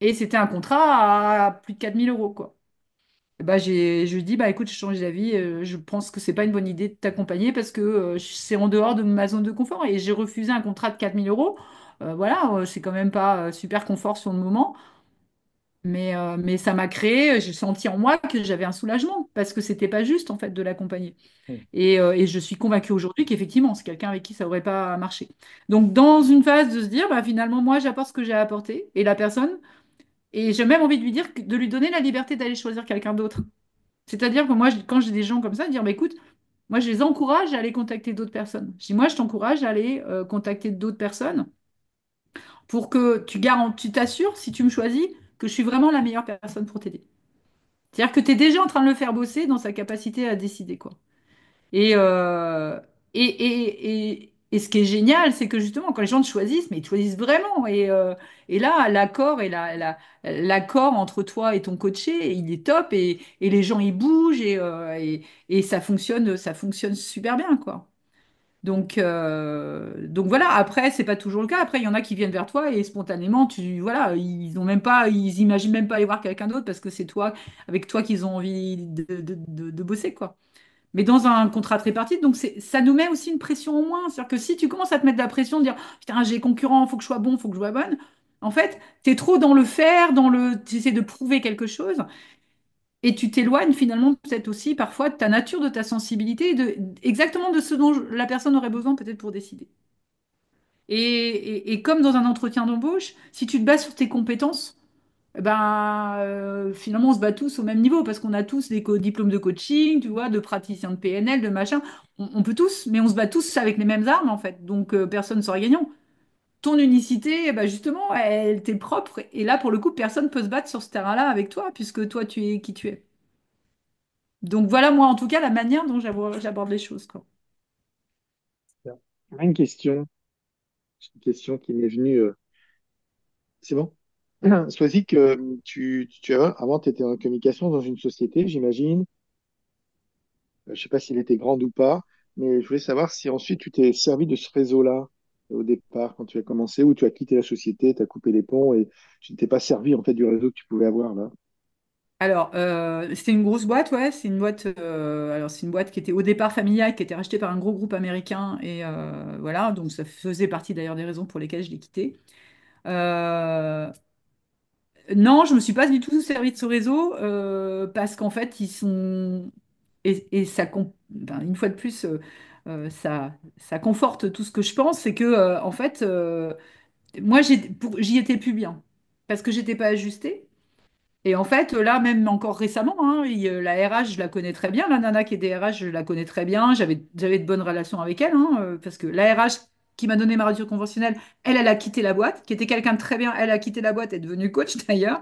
Et c'était un contrat à plus de 4 000 euros, quoi. Bah, je lui ai dit, bah, écoute, j'ai changé d'avis, je pense que c'est pas une bonne idée de t'accompagner parce que c'est en dehors de ma zone de confort et j'ai refusé un contrat de 4 000 euros. Voilà, c'est quand même pas super confort sur le moment, mais ça m'a créé, j'ai senti en moi que j'avais un soulagement parce que c'était pas juste en fait de l'accompagner. Mm. Et je suis convaincue aujourd'hui qu'effectivement, c'est quelqu'un avec qui ça aurait pas marché. Donc, dans une phase de se dire, bah, finalement, moi, j'apporte ce que j'ai à apporter et la personne, et j'ai même envie de lui dire, de lui donner la liberté d'aller choisir quelqu'un d'autre. C'est-à-dire que moi, quand j'ai des gens comme ça, dire, bah, écoute, moi, je les encourage à aller contacter d'autres personnes. Je dis, moi, je t'encourage à aller contacter d'autres personnes pour que tu t'assures, si tu me choisis, que je suis vraiment la meilleure personne pour t'aider. C'est-à-dire que tu es déjà en train de le faire bosser dans sa capacité à décider, quoi. Et, euh, et ce qui est génial, c'est que justement, quand les gens te choisissent, mais ils te choisissent vraiment. Et là, l'accord entre toi et ton coaché, il est top et les gens, ils bougent et ça fonctionne super bien, quoi. Donc voilà, après, c'est pas toujours le cas. Après, il y en a qui viennent vers toi et spontanément, voilà, ils imaginent même pas aller voir quelqu'un d'autre parce que c'est toi, avec toi qu'ils ont envie de bosser, quoi. Mais dans un contrat tripartite, donc ça nous met aussi une pression en moins. C'est-à-dire que si tu commences à te mettre de la pression, de dire putain, j'ai concurrent, faut que je sois bon, faut que je sois bonne, en fait, tu es trop dans le faire, tu essaies de prouver quelque chose, et tu t'éloignes finalement peut-être aussi parfois de ta nature, de ta sensibilité, exactement de ce dont la personne aurait besoin peut-être pour décider. Et comme dans un entretien d'embauche, si tu te bases sur tes compétences, eh ben, finalement, on se bat tous au même niveau parce qu'on a tous des diplômes de coaching, tu vois, de praticiens de PNL, de machin. On peut tous, mais on se bat tous avec les mêmes armes, en fait. Donc, personne ne sera gagnant. Ton unicité, eh ben, justement, elle t'est propre. Et là, pour le coup, personne ne peut se battre sur ce terrain-là avec toi, puisque toi, tu es qui tu es. Donc, voilà, moi, en tout cas, la manière dont j'aborde les choses, quoi. Une question, c'est une question qui m'est venue. C'est bon? Choisis que avant, tu étais en communication dans une société, j'imagine. Je sais pas s'il était grand ou pas, mais je voulais savoir si ensuite tu t'es servi de ce réseau-là au départ, quand tu as commencé, ou tu as quitté la société, tu as coupé les ponts et tu ne t'es pas servi en fait du réseau que tu pouvais avoir là. Alors, c'était une grosse boîte, ouais. C'est une boîte qui était au départ familiale, qui était rachetée par un gros groupe américain. Et voilà, donc ça faisait partie d'ailleurs des raisons pour lesquelles je l'ai quitté. Euh, non, je me suis pas du tout servi de ce réseau parce qu'en fait, ils sont. Et ben, une fois de plus, ça conforte tout ce que je pense, c'est que, en fait, moi, j'y étais plus bien parce que j'étais pas ajustée. Et en fait, là, même encore récemment, hein, la RH, je la connais très bien. La nana qui est DRH, je la connais très bien. J'avais de bonnes relations avec elle, hein, parce que la RH qui m'a donné ma rupture conventionnelle, elle a quitté la boîte, qui était quelqu'un de très bien. Elle a quitté la boîte, est devenue coach d'ailleurs.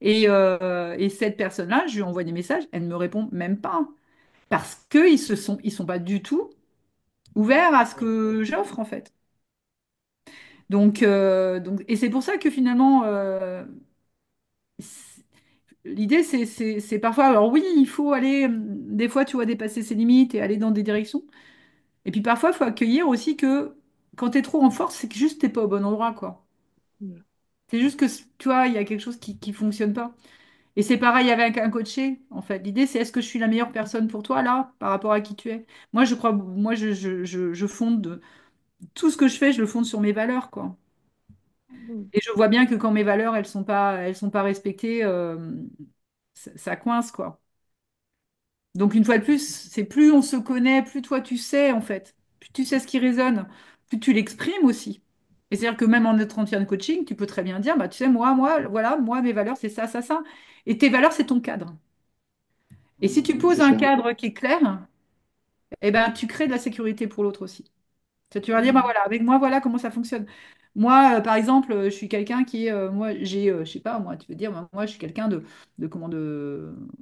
Et cette personne-là, je lui envoie des messages, elle ne me répond même pas. Parce qu'ils sont pas du tout ouverts à ce que j'offre, en fait. Et c'est pour ça que finalement, c'est- l'idée, c'est parfois, alors oui, il faut aller, des fois, tu vois, dépasser ses limites et aller dans des directions. Et puis parfois, il faut accueillir aussi que quand tu es trop en force, c'est que juste t'es pas au bon endroit, quoi. C'est juste que, tu vois, il y a quelque chose qui fonctionne pas. Et c'est pareil avec un coaché, en fait. L'idée, c'est est-ce que je suis la meilleure personne pour toi, là, par rapport à qui tu es? Moi, je crois, moi, je fonde tout ce que je fais, je le fonde sur mes valeurs, quoi. Et je vois bien que quand mes valeurs, elles sont pas respectées, ça coince, quoi. Donc, une fois de plus, c'est plus on se connaît, plus toi tu sais, en fait. Plus tu sais ce qui résonne, plus tu l'exprimes aussi. Et c'est-à-dire que même en entretien de coaching, tu peux très bien dire, bah, tu sais, voilà, moi, mes valeurs, c'est ça, ça, ça. Et tes valeurs, c'est ton cadre. Et si tu poses C'est un ça. cadre qui est clair, eh ben, tu crées de la sécurité pour l'autre aussi. Tu vas dire, bah Mm. voilà, avec moi, voilà comment ça fonctionne. Moi, par exemple, je suis quelqu'un qui est, moi, je sais pas, moi, tu veux dire, moi, je suis quelqu'un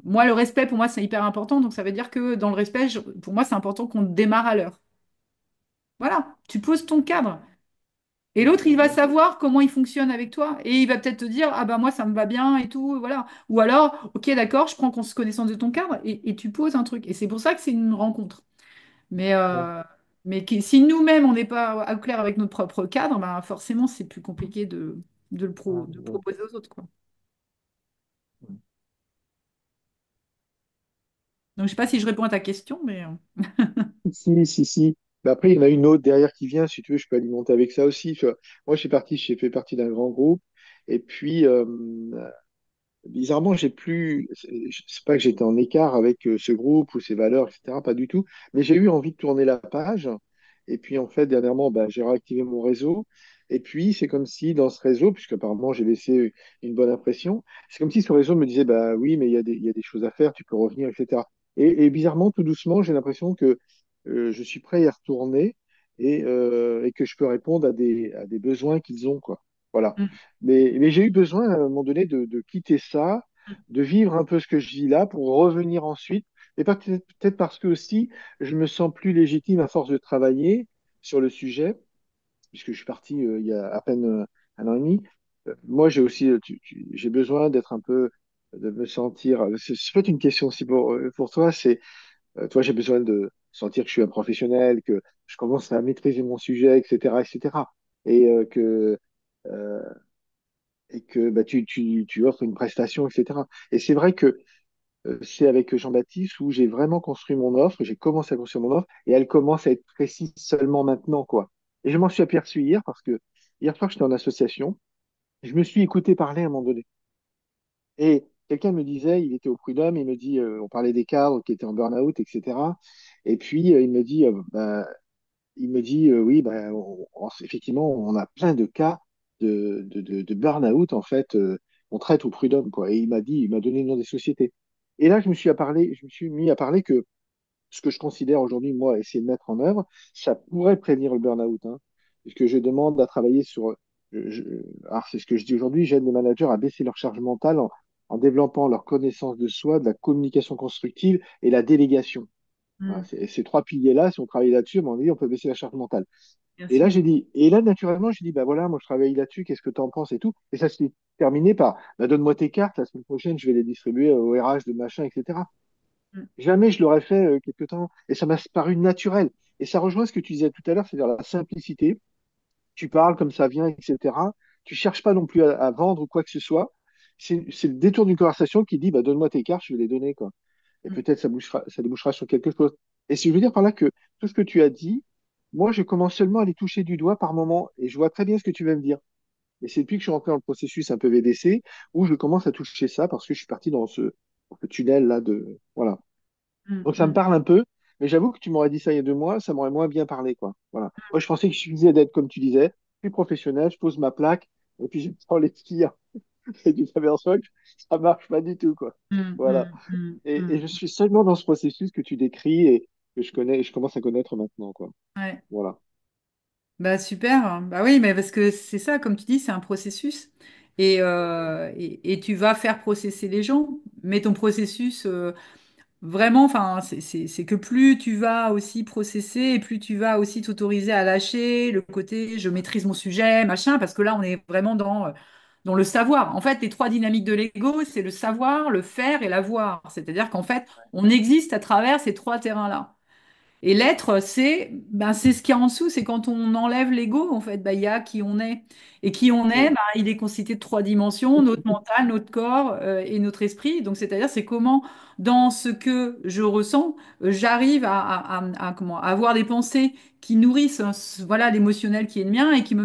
moi, le respect, pour moi, c'est hyper important. Donc, ça veut dire que dans le respect, pour moi, c'est important qu'on démarre à l'heure. Voilà, tu poses ton cadre. Et l'autre, il va savoir comment il fonctionne avec toi. Et il va peut-être te dire, ah bah moi, ça me va bien et tout, voilà. Ou alors, ok, d'accord, je prends connaissance de ton cadre et tu poses un truc. Et c'est pour ça que c'est une rencontre. Mais, Ouais. euh, mais si nous-mêmes, on n'est pas au clair avec notre propre cadre, ben forcément, c'est plus compliqué de le Ouais. proposer aux autres, quoi. Donc, je sais pas si je réponds à ta question, mais... Si, si, si. Mais après, il y en a une autre derrière qui vient. Si tu veux, je peux alimenter avec ça aussi. Tu vois. Moi, j'ai fait partie d'un grand groupe. Et puis, bizarrement, j'ai plus. C'est pas que j'étais en écart avec ce groupe ou ses valeurs, etc. Pas du tout. Mais j'ai eu envie de tourner la page. Et puis, en fait, dernièrement, bah, j'ai réactivé mon réseau. Et puis, c'est comme si dans ce réseau, puisque apparemment j'ai laissé une bonne impression, c'est comme si ce réseau me disait, bah oui, mais il y a des choses à faire, tu peux revenir, etc. Et bizarrement, tout doucement, j'ai l'impression que je suis prêt à y retourner et que je peux répondre à des besoins qu'ils ont, quoi. Voilà. Mm, Mais j'ai eu besoin à un moment donné de quitter ça, de vivre un peu ce que je vis là pour revenir ensuite. Et peut-être parce que aussi, je me sens plus légitime à force de travailler sur le sujet, puisque je suis parti il y a à peine un an et demi. Moi, j'ai aussi, j'ai besoin d'être un peu, de me sentir. C'est peut-être une question aussi pour toi. C'est, toi, j'ai besoin de sentir que je suis un professionnel, que je commence à maîtriser mon sujet, etc., etc. Et euh, et que bah, tu offres une prestation, etc. Et c'est vrai que c'est avec Jean-Baptiste où j'ai vraiment construit mon offre, j'ai commencé à construire mon offre, et elle commence à être précise seulement maintenant, quoi. Et je m'en suis aperçu hier parce que hier soir, j'étais en association, je me suis écouté parler à un moment donné. Et quelqu'un me disait, il était au Prud'homme, il me dit, on parlait des cadres qui étaient en burn-out, etc. Et puis, il me dit, oui, ben, effectivement, on a plein de cas de burn-out, en fait, on traite au prud'homme, quoi. Et il m'a donné le nom des sociétés. Et là, je me suis mis à parler que ce que je considère aujourd'hui, moi, essayer de mettre en œuvre, ça pourrait prévenir le burn-out, hein, puisque je demande à travailler sur, je- alors c'est ce que je dis aujourd'hui, j'aide les managers à baisser leur charge mentale en développant leur connaissance de soi, de la communication constructive et la délégation. Voilà, mm, ces trois piliers-là, si on travaille là-dessus, à mon avis, on peut baisser la charge mentale. bien Et là, sûr. et là, naturellement, j'ai dit, bah voilà, moi, je travaille là-dessus, qu'est-ce que tu en penses et tout. Et ça s'est terminé par, bah, donne-moi tes cartes, la semaine prochaine, je vais les distribuer au RH de machin, etc. Mm, Jamais je l'aurais fait quelque temps, et ça m'a paru naturel. Et ça rejoint ce que tu disais tout à l'heure, c'est-à-dire la simplicité. Tu parles comme ça vient, etc. Tu cherches pas non plus à vendre ou quoi que ce soit. C'est le détour d'une conversation qui dit, bah, donne-moi tes cartes, je vais les donner, quoi. Et mm, peut-être ça débouchera sur quelque chose. Et si je veux dire par là que tout ce que tu as dit, moi, je commence seulement à les toucher du doigt par moment, et je vois très bien ce que tu vas me dire. Et c'est depuis que je suis rentré dans le processus un peu VDC où je commence à toucher ça parce que je suis parti dans ce tunnel-là de, voilà. mm, Donc ça me mm. parle un peu, mais j'avoue que tu m'aurais dit ça il y a 2 mois, ça m'aurait moins bien parlé, quoi. Voilà. Moi, je pensais qu'il suffisait d'être, comme tu disais, plus professionnel, je pose ma plaque, et puis je prends les clients. Et tu t'aperçois que ça marche pas du tout, quoi. Mm, Voilà. mm, mm, Et je mm. suis seulement dans ce processus que tu décris et que je connais, et je commence à connaître maintenant, quoi. Ouais. Voilà. Bah super. Bah oui, mais parce que c'est ça, comme tu dis, c'est un processus. et tu vas faire processer les gens. Mais ton processus, vraiment, enfin, c'est que plus tu vas aussi processer et plus tu vas aussi t'autoriser à lâcher le côté je maîtrise mon sujet, machin, parce que là, on est vraiment dans le savoir. En fait, les trois dynamiques de l'ego, c'est le savoir, le faire et l'avoir. C'est-à-dire qu'en fait, on existe à travers ces trois terrains-là. Et l'être, c'est ce qu'il y a en dessous, c'est quand on enlève l'ego, en fait, bah, il y a qui on est. Et qui on est, Mm. bah, il est constitué de trois dimensions, notre mental, notre corps et notre esprit. Donc, c'est-à-dire, c'est comment, dans ce que je ressens, j'arrive à comment, à avoir des pensées qui nourrissent voilà, l'émotionnel qui est le mien et qui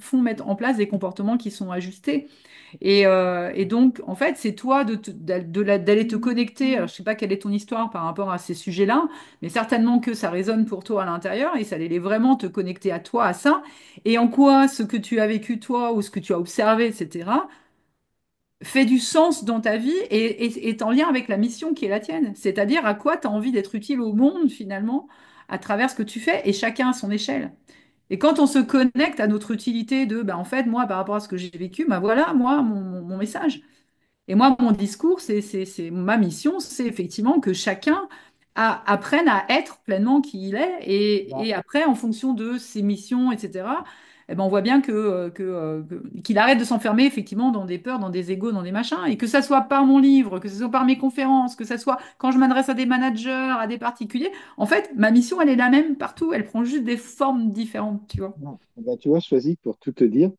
font mettre en place des comportements qui sont ajustés. Et donc, en fait, c'est toi d'aller te connecter. Alors, je sais pas quelle est ton histoire par rapport à ces sujets-là, mais certainement que ça résonne pour toi à l'intérieur et ça allait vraiment te connecter à toi, à ça. Et en quoi ce que tu as vécu toi ou ce que tu as observé, etc., fait du sens dans ta vie et est en lien avec la mission qui est la tienne. C'est-à-dire à quoi tu as envie d'être utile au monde finalement à travers ce que tu fais et chacun à son échelle. Et quand on se connecte à notre utilité de, ben, en fait, moi, par rapport à ce que j'ai vécu, ben voilà, moi, mon message. Et moi, mon discours, ma mission, c'est effectivement que chacun apprenne à être pleinement qui il est. Bah, Et après, en fonction de ses missions, etc., eh ben, on voit bien qu'il arrête de s'enfermer effectivement dans des peurs, dans des égos, dans des machins. Et que ça soit par mon livre, que ce soit par mes conférences, que ça soit quand je m'adresse à des managers, à des particuliers. En fait, ma mission, elle est la même partout. Elle prend juste des formes différentes, tu vois. non. Bah, tu vois, choisi pour tout te dire,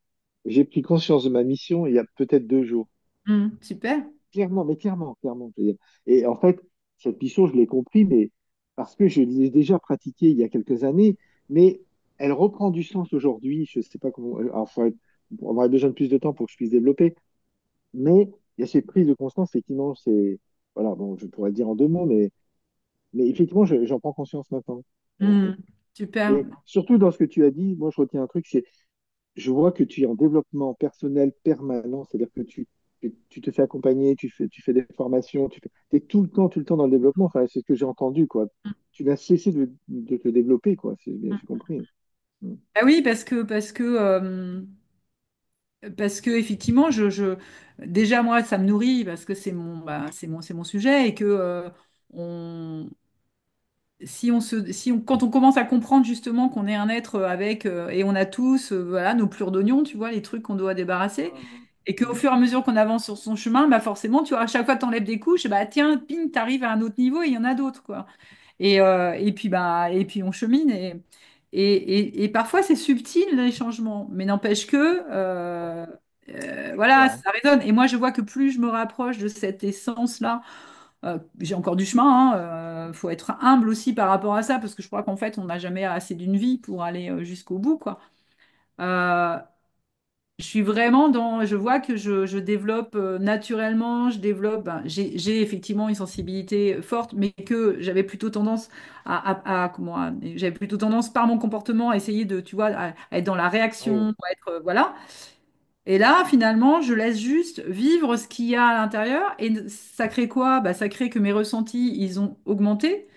j'ai pris conscience de ma mission il y a peut-être 2 jours. Super. Clairement, mais clairement, clairement. Je veux dire. Et en fait, cette mission, je l'ai compris, mais parce que je l'ai déjà pratiquée il y a quelques années, mais elle reprend du sens aujourd'hui. Je ne sais pas comment. Alors, on aurait besoin de plus de temps pour que je puisse développer. Mais il y a cette prise de conscience, effectivement, c'est. Voilà, bon, je pourrais le dire en 2 mots, mais effectivement, j'en prends conscience maintenant. Voilà. Hmm, super. Et surtout dans ce que tu as dit, moi, je retiens un truc, c'est je vois que tu es en développement personnel permanent, c'est-à-dire que tu te fais accompagner, tu fais des formations, es tout le temps dans le développement. Enfin, c'est ce que j'ai entendu, quoi. Tu n'as cessé de te développer, quoi. C'est bien, j'ai compris. Mm. Ah oui, parce que effectivement, déjà moi, ça me nourrit parce que c'est mon sujet et que on, quand on commence à comprendre justement qu'on est un être avec et on a tous voilà nos plures d'oignons, tu vois, les trucs qu'on doit débarrasser. Et qu'au Mm. fur et à mesure qu'on avance sur son chemin, bah forcément, tu vois, à chaque fois que tu enlèves des couches, bah tiens, ping, tu arrives à un autre niveau et il y en a d'autres, quoi. Et puis on chemine et parfois c'est subtil les changements, mais n'empêche que voilà, Voilà. ça résonne. Et moi je vois que plus je me rapproche de cette essence-là, j'ai encore du chemin, hein, faut être humble aussi par rapport à ça, parce que je crois qu'en fait on n'a jamais assez d'une vie pour aller jusqu'au bout, quoi. Euh, je suis vraiment je vois que je développe naturellement, ben, j'ai effectivement une sensibilité forte, mais que j'avais plutôt tendance j'avais plutôt tendance par mon comportement à essayer de, tu vois, à être dans la Oui. réaction, à être, voilà. Et là, finalement, je laisse juste vivre ce qu'il y a à l'intérieur. Et ça crée quoi? Bah, ça crée que mes ressentis, ils ont augmenté.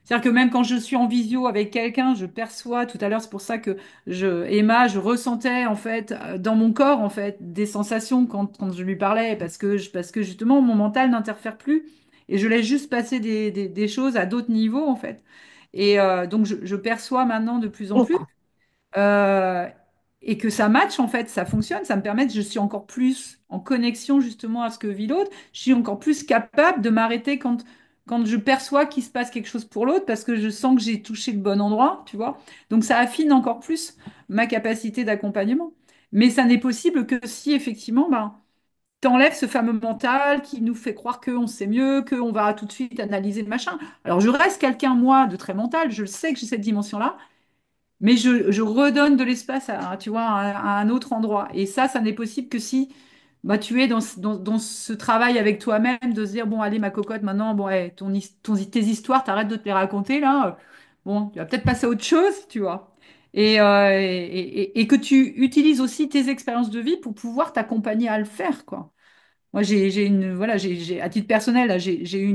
C'est-à-dire que même quand je suis en visio avec quelqu'un, je perçois, tout à l'heure, c'est pour ça que Emma, je ressentais, en fait, dans mon corps, en fait, des sensations quand je lui parlais, parce que justement, mon mental n'interfère plus. Et je laisse juste passer des choses à d'autres niveaux, en fait. Et donc, je perçois maintenant de plus en plus. Euh, et que ça match en fait, ça fonctionne, ça me permet, je suis encore plus en connexion justement à ce que vit l'autre, je suis encore plus capable de m'arrêter quand je perçois qu'il se passe quelque chose pour l'autre parce que je sens que j'ai touché le bon endroit, tu vois. Donc ça affine encore plus ma capacité d'accompagnement. Mais ça n'est possible que si effectivement, ben, t'enlèves ce fameux mental qui nous fait croire qu'on sait mieux, qu'on va tout de suite analyser le machin. Alors je reste quelqu'un, moi, de très mental, je le sais que j'ai cette dimension-là, mais je redonne de l'espace tu vois, à un autre endroit. Et ça n'est possible que si bah, tu es dans ce travail avec toi-même de se dire, bon, allez, ma cocotte, maintenant, bon, ouais, tes histoires, t'arrêtes de te les raconter, là. Bon, tu vas peut-être passer à autre chose, tu vois. Et que tu utilises aussi tes expériences de vie pour pouvoir t'accompagner à le faire, quoi. Moi, voilà, à titre personnel, là, j'ai eu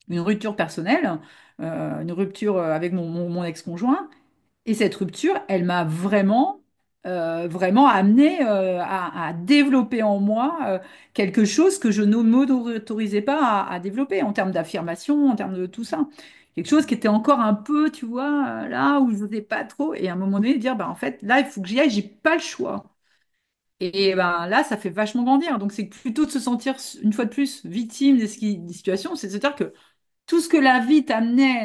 une rupture personnelle, une rupture avec mon ex-conjoint. Et cette rupture, elle m'a vraiment, vraiment amené à développer en moi quelque chose que je ne m'autorisais pas à développer en termes d'affirmation, en termes de tout ça. Quelque chose qui était encore un peu, tu vois, là où je n'osais pas trop. Et à un moment donné, dire, bah, en fait, là, il faut que j'y aille, j'ai pas le choix. Et ben là, ça fait vachement grandir. Donc, c'est plutôt de se sentir, une fois de plus, victime des situations, c'est de se dire que tout ce que la vie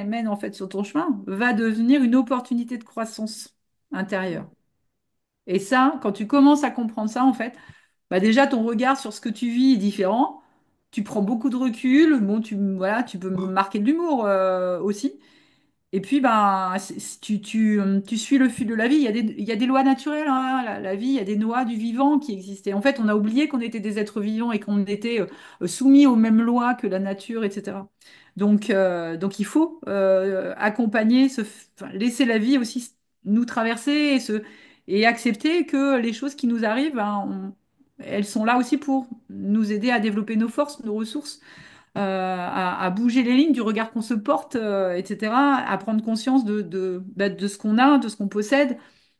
mène en fait sur ton chemin va devenir une opportunité de croissance intérieure. Et ça, quand tu commences à comprendre ça, en fait, bah déjà ton regard sur ce que tu vis est différent. Tu prends beaucoup de recul. Bon, voilà, tu peux marquer de l'humour aussi. Et puis, ben, tu suis le fil de la vie. Il y a des lois naturelles, hein. La vie, il y a des lois du vivant qui existaient. En fait, on a oublié qu'on était des êtres vivants et qu'on était soumis aux mêmes lois que la nature, etc. Donc il faut accompagner, enfin, laisser la vie aussi nous traverser et accepter que les choses qui nous arrivent, ben, elles sont là aussi pour nous aider à développer nos forces, nos ressources à bouger les lignes du regard qu'on se porte, etc., à prendre conscience de ce qu'on a, de ce qu'on possède,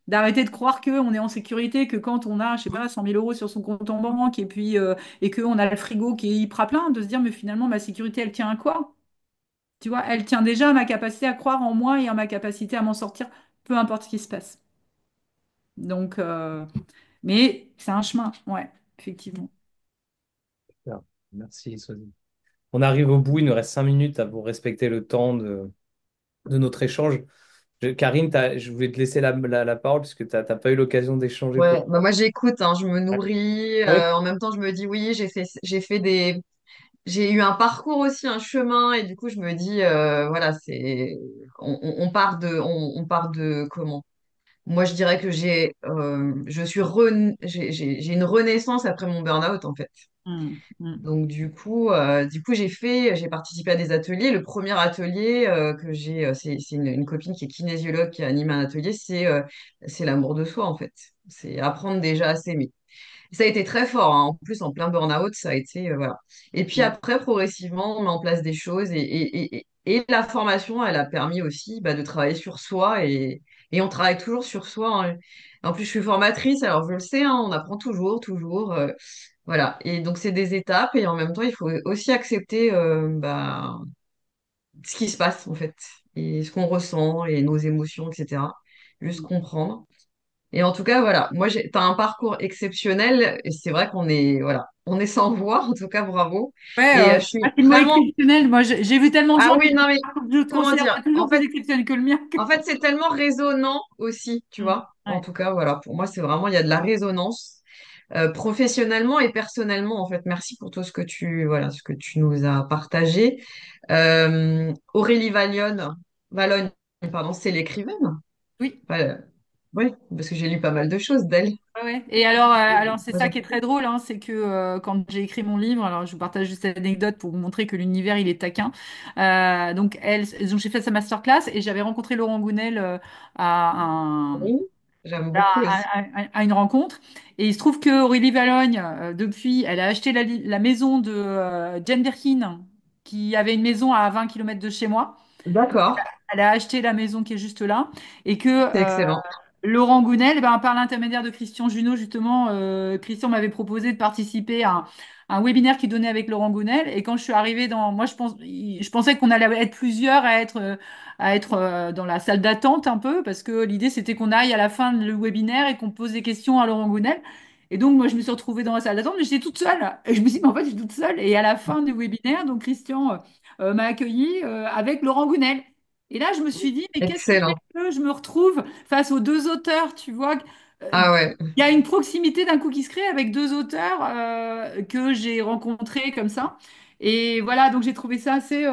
d'arrêter de croire qu'on est en sécurité, que quand on a, je sais pas, 100 000 euros sur son compte en banque et qu'on a le frigo qui est hyper plein, de se dire, mais finalement, ma sécurité, elle tient à quoi? Tu vois, elle tient déjà à ma capacité à croire en moi et à ma capacité à m'en sortir, peu importe ce qui se passe. Donc, mais c'est un chemin, ouais, effectivement. Super. Merci, Sophie. On arrive au bout, il nous reste 5 minutes à vous respecter le temps de notre échange. Karine, je voulais te laisser la parole puisque tu n'as pas eu l'occasion d'échanger pour... Ouais, bah moi j'écoute, hein, je me Ouais. nourris. Ouais. En même temps, je me dis oui, j'ai eu un parcours aussi, un chemin, et du coup, je me dis, voilà, on part on part de comment? Moi, je dirais que j'ai une renaissance après mon burn-out, en fait. Mm, mm, Donc, du coup, j'ai participé à des ateliers. Le premier atelier que c'est une copine qui est kinésiologue qui a animé un atelier, c'est l'amour de soi, en fait. C'est apprendre déjà à s'aimer. Ça a été très fort, hein. En plus, en plein burn-out, ça a été, voilà. Et puis mm, après, progressivement, on met en place des choses et la formation, elle a permis aussi bah, de travailler sur soi et on travaille toujours sur soi, hein. En plus, je suis formatrice, alors je le sais, hein, on apprend toujours, toujours. Voilà. Et donc, c'est des étapes et en même temps, il faut aussi accepter bah, ce qui se passe, en fait, et ce qu'on ressent et nos émotions, etc. Juste mm. comprendre. Et en tout cas, voilà, t'as un parcours exceptionnel et c'est vrai voilà, on est sans voix, en tout cas, bravo. Ouais, Et je je sais pas suis si le mot vraiment, exceptionnel. Moi, j'ai vu tellement de ah gens oui, qui non mais, je comment considère dire? toujours plus exceptionnel que le mien. En fait, c'est tellement résonnant aussi, tu Mm, vois. En ouais. tout cas, voilà, pour moi, c'est vraiment, il y a de la résonance professionnellement et personnellement. En fait, merci pour tout voilà, ce que tu nous as partagé. Aurélie Valogne, pardon, c'est l'écrivaine. Oui. Oui, parce que j'ai lu pas mal de choses d'elle. Ouais, ouais. Et alors c'est ça qui est très drôle, hein, c'est que quand j'ai écrit mon livre, alors je vous partage juste cette anecdote pour vous montrer que l'univers il est taquin. Donc j'ai fait sa masterclass et j'avais rencontré Laurent Gounel à un, Oui, j'aime beaucoup à, aussi. à une rencontre. Et il se trouve que Aurélie Valogne, depuis, elle a acheté la maison de Jane Birkin, qui avait une maison à 20 kilomètres de chez moi. D'accord, Elle a acheté la maison qui est juste là et que c'est excellent. Laurent Gounel, eh ben, par l'intermédiaire de Christian Junot, justement, Christian m'avait proposé de participer à un webinaire qu'il donnait avec Laurent Gounel. Et quand je suis arrivée moi, je pensais qu'on allait être plusieurs à être dans la salle d'attente un peu, parce que l'idée, c'était qu'on aille à la fin du webinaire et qu'on pose des questions à Laurent Gounel. Et donc, moi, je me suis retrouvée dans la salle d'attente, mais j'étais toute seule. Et je me suis dit, mais en fait, je suis toute seule. Et à la fin du webinaire, donc Christian m'a accueillie avec Laurent Gounel. Et là, je me suis dit, mais qu'est-ce qui fait Excellent. que je me retrouve face aux deux auteurs, tu vois? Euh, Ah ouais, Il y a une proximité d'un coup qui se crée avec deux auteurs que j'ai rencontrés comme ça. Et voilà, donc j'ai trouvé ça assez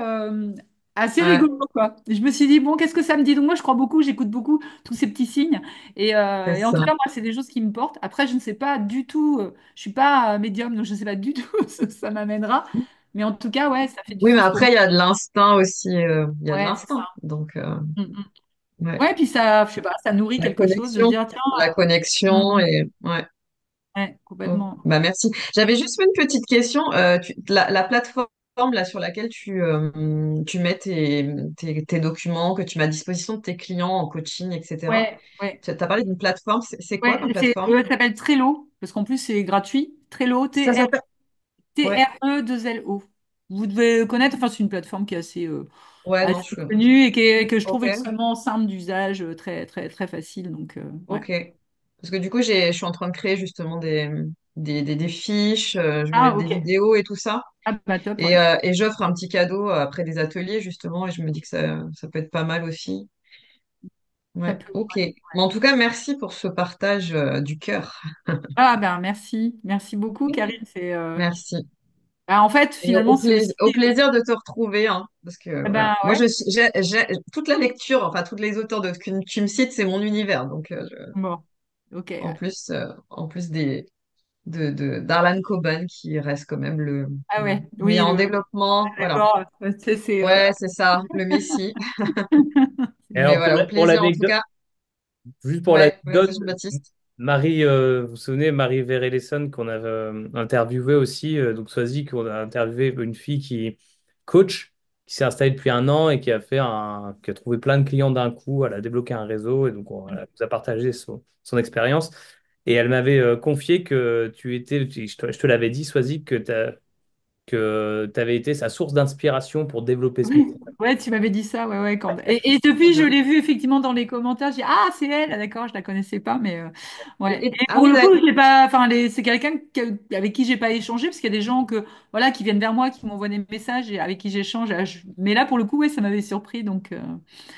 ouais, rigolo, quoi. Je me suis dit, bon, qu'est-ce que ça me dit? Donc moi, je crois beaucoup, j'écoute beaucoup tous ces petits signes. c'est Et en tout ça. cas, moi, c'est des choses qui me portent. Après, je ne sais pas du tout, je suis pas médium, donc je ne sais pas du tout où ça m'amènera. Mais en tout cas, ouais, ça fait du Oui, mais sens pour après, moi. il y a de l'instinct aussi. Il y a de Ouais, c'est l'instinct. ça. Donc, Mm, mm. ouais. Ouais, puis ça, je sais pas, ça nourrit La quelque chose de se connexion. dire, tiens, La mm, connexion mm. et... Ouais. Ouais, Oh, complètement. bah merci. J'avais juste une petite question. La plateforme là sur laquelle tu mets tes documents que tu mets à disposition de tes clients en coaching, etc. Ouais, ouais, Tu as parlé d'une plateforme, c'est quoi ouais. comme plateforme? Ça s'appelle Trello, parce qu'en plus, c'est gratuit. Trello, Ça s'appelle. Ouais, Trello. Vous devez connaître, enfin, c'est une plateforme qui est ouais, non, assez connue et que je trouve Ok, extrêmement simple d'usage, très, très, très facile. Donc, ouais. ok. Parce que du coup, je suis en train de créer justement des fiches, je vais Ah, mettre des ok. vidéos et tout ça. Ah, bah, top, ouais. Et j'offre un petit cadeau après des ateliers, justement, et je me dis que ça peut être pas mal aussi. Ça Ouais, peut. ok. Mais en tout cas, merci pour ce partage du cœur. Ah, ben, merci. Merci beaucoup, Karine. Merci. En fait, Et finalement, c'est aussi. au plaisir de te retrouver, hein, parce que Eh voilà. ben, Moi, ouais. toute la lecture, enfin, tous les auteurs que tu me cites, c'est mon univers. Donc, Bon, ok. en plus d'Arlan Coban, qui reste quand même Ah, ouais. mis Oui, en développement. Voilà. d'accord. Ouais, c'est ça, le Messie. Et Mais alors, voilà, au pour plaisir en tout l'anecdote, cas. juste pour Ouais, l'anecdote, vas-y, Jean-Baptiste. Marie, vous vous souvenez, Marie Vérelesson qu'on avait interviewé aussi, donc Soisy, qu'on a interviewé une fille qui coach, qui s'est installée depuis 1 an et qui a trouvé plein de clients d'un coup. Elle a débloqué un réseau et donc elle nous a partagé son expérience. Et elle m'avait confié que je te l'avais dit, Soisy, que tu avais été sa source d'inspiration pour développer ce Oui, métier. ouais, tu m'avais dit ça, ouais, ouais. Et depuis, je l'ai vu effectivement dans les commentaires. J'ai dit, ah, c'est elle, ah, d'accord, je la connaissais pas, mais ouais. Et Ah pour oui, le coup, j'ai pas, enfin, c'est quelqu'un avec qui j'ai pas échangé, parce qu'il y a des gens voilà, qui viennent vers moi, qui m'envoient des messages et avec qui j'échange. Mais là, pour le coup, ouais, ça m'avait surpris, donc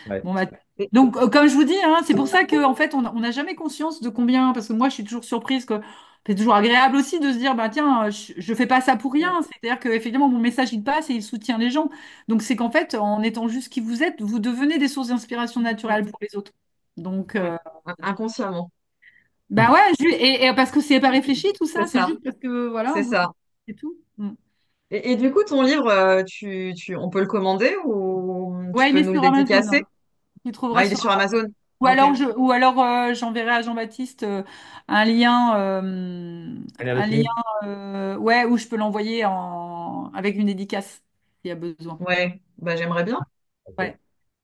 Ouais. bon, bah, donc, comme je vous dis, hein, c'est pour ça que en fait, on n'a jamais conscience de combien, parce que moi, je suis toujours surprise que c'est toujours agréable aussi de se dire, bah tiens, je fais pas ça pour rien. C'est-à-dire que effectivement, mon message il passe et il soutient les gens. Donc, c'est qu'en fait, en étant juste qui vous êtes, vous devenez des sources d'inspiration naturelles pour les autres. Donc, ouais, inconsciemment. bah ouais, et parce que c'est pas réfléchi tout ça, C'est c'est ça, juste parce que voilà, c'est ça. c'est tout. Mm. Et du coup, ton livre, on peut le commander ou tu Ouais, il peux est nous le sur Amazon, dédicacer? hein. Tu trouveras Ah, il est sur. sur Amazon. Ou Ok. alors, j'enverrai à Jean-Baptiste un lien, un lien Avec ouais, où je peux l'envoyer avec une dédicace s'il y a besoin. Ouais, bah j'aimerais bien. Ok. Ouais.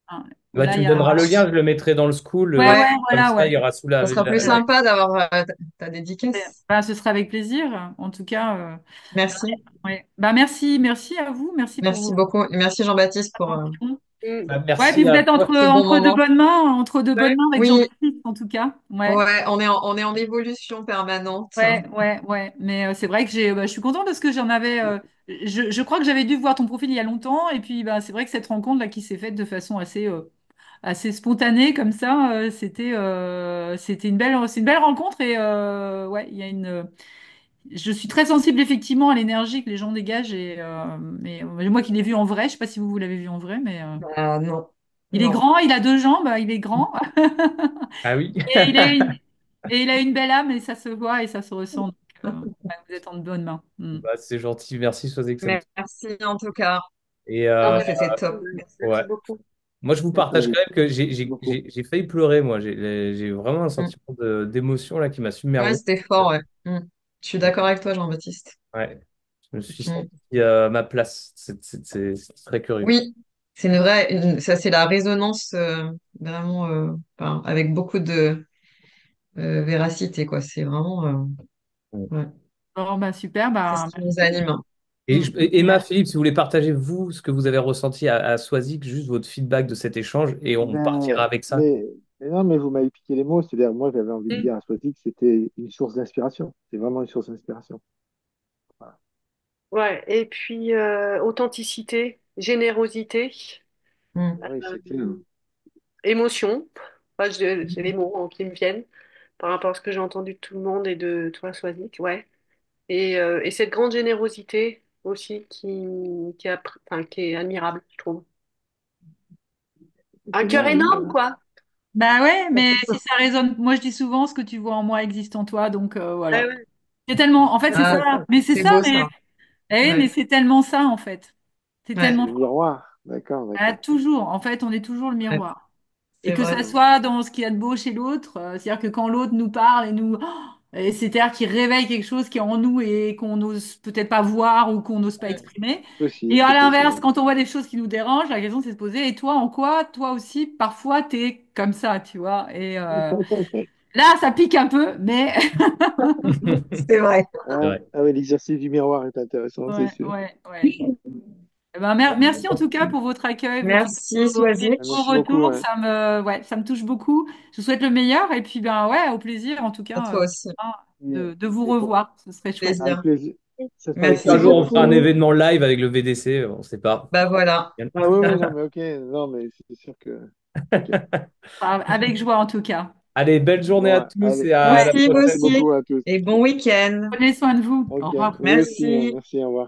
Hein. Bah, Là, tu il me y a. donneras le lien, je le mettrai dans le school. Ouais, Ouais, ouais, Comme voilà, ça, ouais. il y aura sous ça sera plus Ouais, ouais. sympa d'avoir ta dédicace. Ben, ce sera avec plaisir. En tout cas, Merci. ouais. Bah, merci à vous. Merci pour Merci vos beaucoup. Et merci Jean-Baptiste pour attentions. Mm. Bah, Ouais, puis merci vous à êtes toi. ce bon entre deux moment. bonnes mains, Ouais. avec Oui, Jean-Baptiste, en tout cas. Ouais. ouais, on est en évolution permanente. Ouais, ouais, ouais. Mais c'est vrai que je suis contente parce que j'en avais. Je crois que j'avais dû voir ton profil il y a longtemps. Et puis, bah, c'est vrai que cette rencontre là qui s'est faite de façon assez spontanée comme ça, c'était c'est une belle rencontre. Et ouais, il y a je suis très sensible effectivement à l'énergie que les gens dégagent. Mais moi qui l'ai vu en vrai, je sais pas si vous l'avez vu en vrai, mais Ah non, il est non. grand, il a deux jambes, il est grand. Ah oui. Et il a une belle âme et ça se voit et ça se ressent. Donc, ouais, vous êtes en bonne main. Mm. Bah, c'est gentil, merci, Soisy, que ça me- Merci en tout cas. Et Non, Ah, mais c'était top. ouais. merci beaucoup. Moi, je vous Merci partage Marie. quand même que Merci beaucoup. j'ai failli pleurer, moi. J'ai vraiment un Mm. sentiment d'émotion là qui m'a Ouais, submergé. c'était fort, ouais. Mm. Je suis d'accord avec toi, Jean-Baptiste. Ouais. Je me suis Mm. senti à ma place. C'est très curieux. Oui, c'est ça c'est la résonance vraiment enfin, avec beaucoup de véracité, quoi. C'est vraiment ouais, Bon, bah, super, c'est ce bah, qui nous merci. anime. Et, Mm. Emma, Philippe, si vous voulez partager, vous, ce que vous avez ressenti à Soisy, juste votre feedback de cet échange, et on Ben, partira avec ça. mais non, mais vous m'avez piqué les mots. C'est-à-dire, moi, j'avais envie de Mm. dire à Swazik que c'était une source d'inspiration. C'est vraiment une source d'inspiration. Voilà. Ouais, et puis authenticité, générosité, Mm. Oui, c'est clair. euh, émotion. Moi, j'ai les mots qui me viennent par rapport à ce que j'ai entendu de tout le monde et de toi, Swazik. Ouais. Et cette grande générosité aussi enfin, qui est admirable, je trouve. Un cœur Non, énorme, quoi. Bah ouais, non, mais c'est si ça. ça résonne, moi je dis souvent ce que tu vois en moi existe en toi, donc Ouais, voilà. ouais. C'est tellement, en fait c'est Ah, ça, mais c'est c'est ça, beau ça. mais Ouais, c'est tellement ça en fait. C'est ouais, C'est tellement le miroir. D'accord, ah, d'accord. toujours, en fait on est toujours le ouais, miroir. Et c'est que ça vrai. soit dans ce qu'il y a de beau chez l'autre, c'est-à-dire que quand l'autre nous parle et nous, Et c'est-à-dire qui réveille quelque chose qui est en nous et qu'on n'ose peut-être pas voir ou qu'on n'ose pas exprimer. Et Possible, à c'est l'inverse, possible. quand on voit des choses qui nous dérangent, la question c'est de se poser, et toi, en quoi, toi aussi, parfois, t'es comme ça, tu vois? Et là, ça pique un peu, mais C'est vrai. C'est Ah, vrai. ah oui, l'exercice du miroir est intéressant, c'est ouais, sûr. ouais, ouais. Eh ben, merci en tout cas pour votre accueil, Merci, vos Soisic. Ah, beaux merci beaucoup. retours. Ouais. Ouais, ça me touche beaucoup. Je vous souhaite le meilleur et puis ben ouais, au plaisir en tout À cas toi aussi. de vous Et pour- revoir. Ce serait chouette. avec Plaisir. plaisir. Ça sera avec Peut-être qu'un Merci jour, plaisir. on fera un beaucoup. événement live avec le VDC, on ne sait pas. Bah voilà. Ah oui, oui, non, mais ok. Non, mais c'est sûr que. Ok. Avec joie en tout cas. Allez, belle journée à Bon, tous allez. et à la Ouais, Merci, vous prochaine. Merci aussi. beaucoup à tous. Et bon week-end. prenez soin de vous. Au Ok. revoir. Vous aussi, hein. Merci. Merci, au revoir.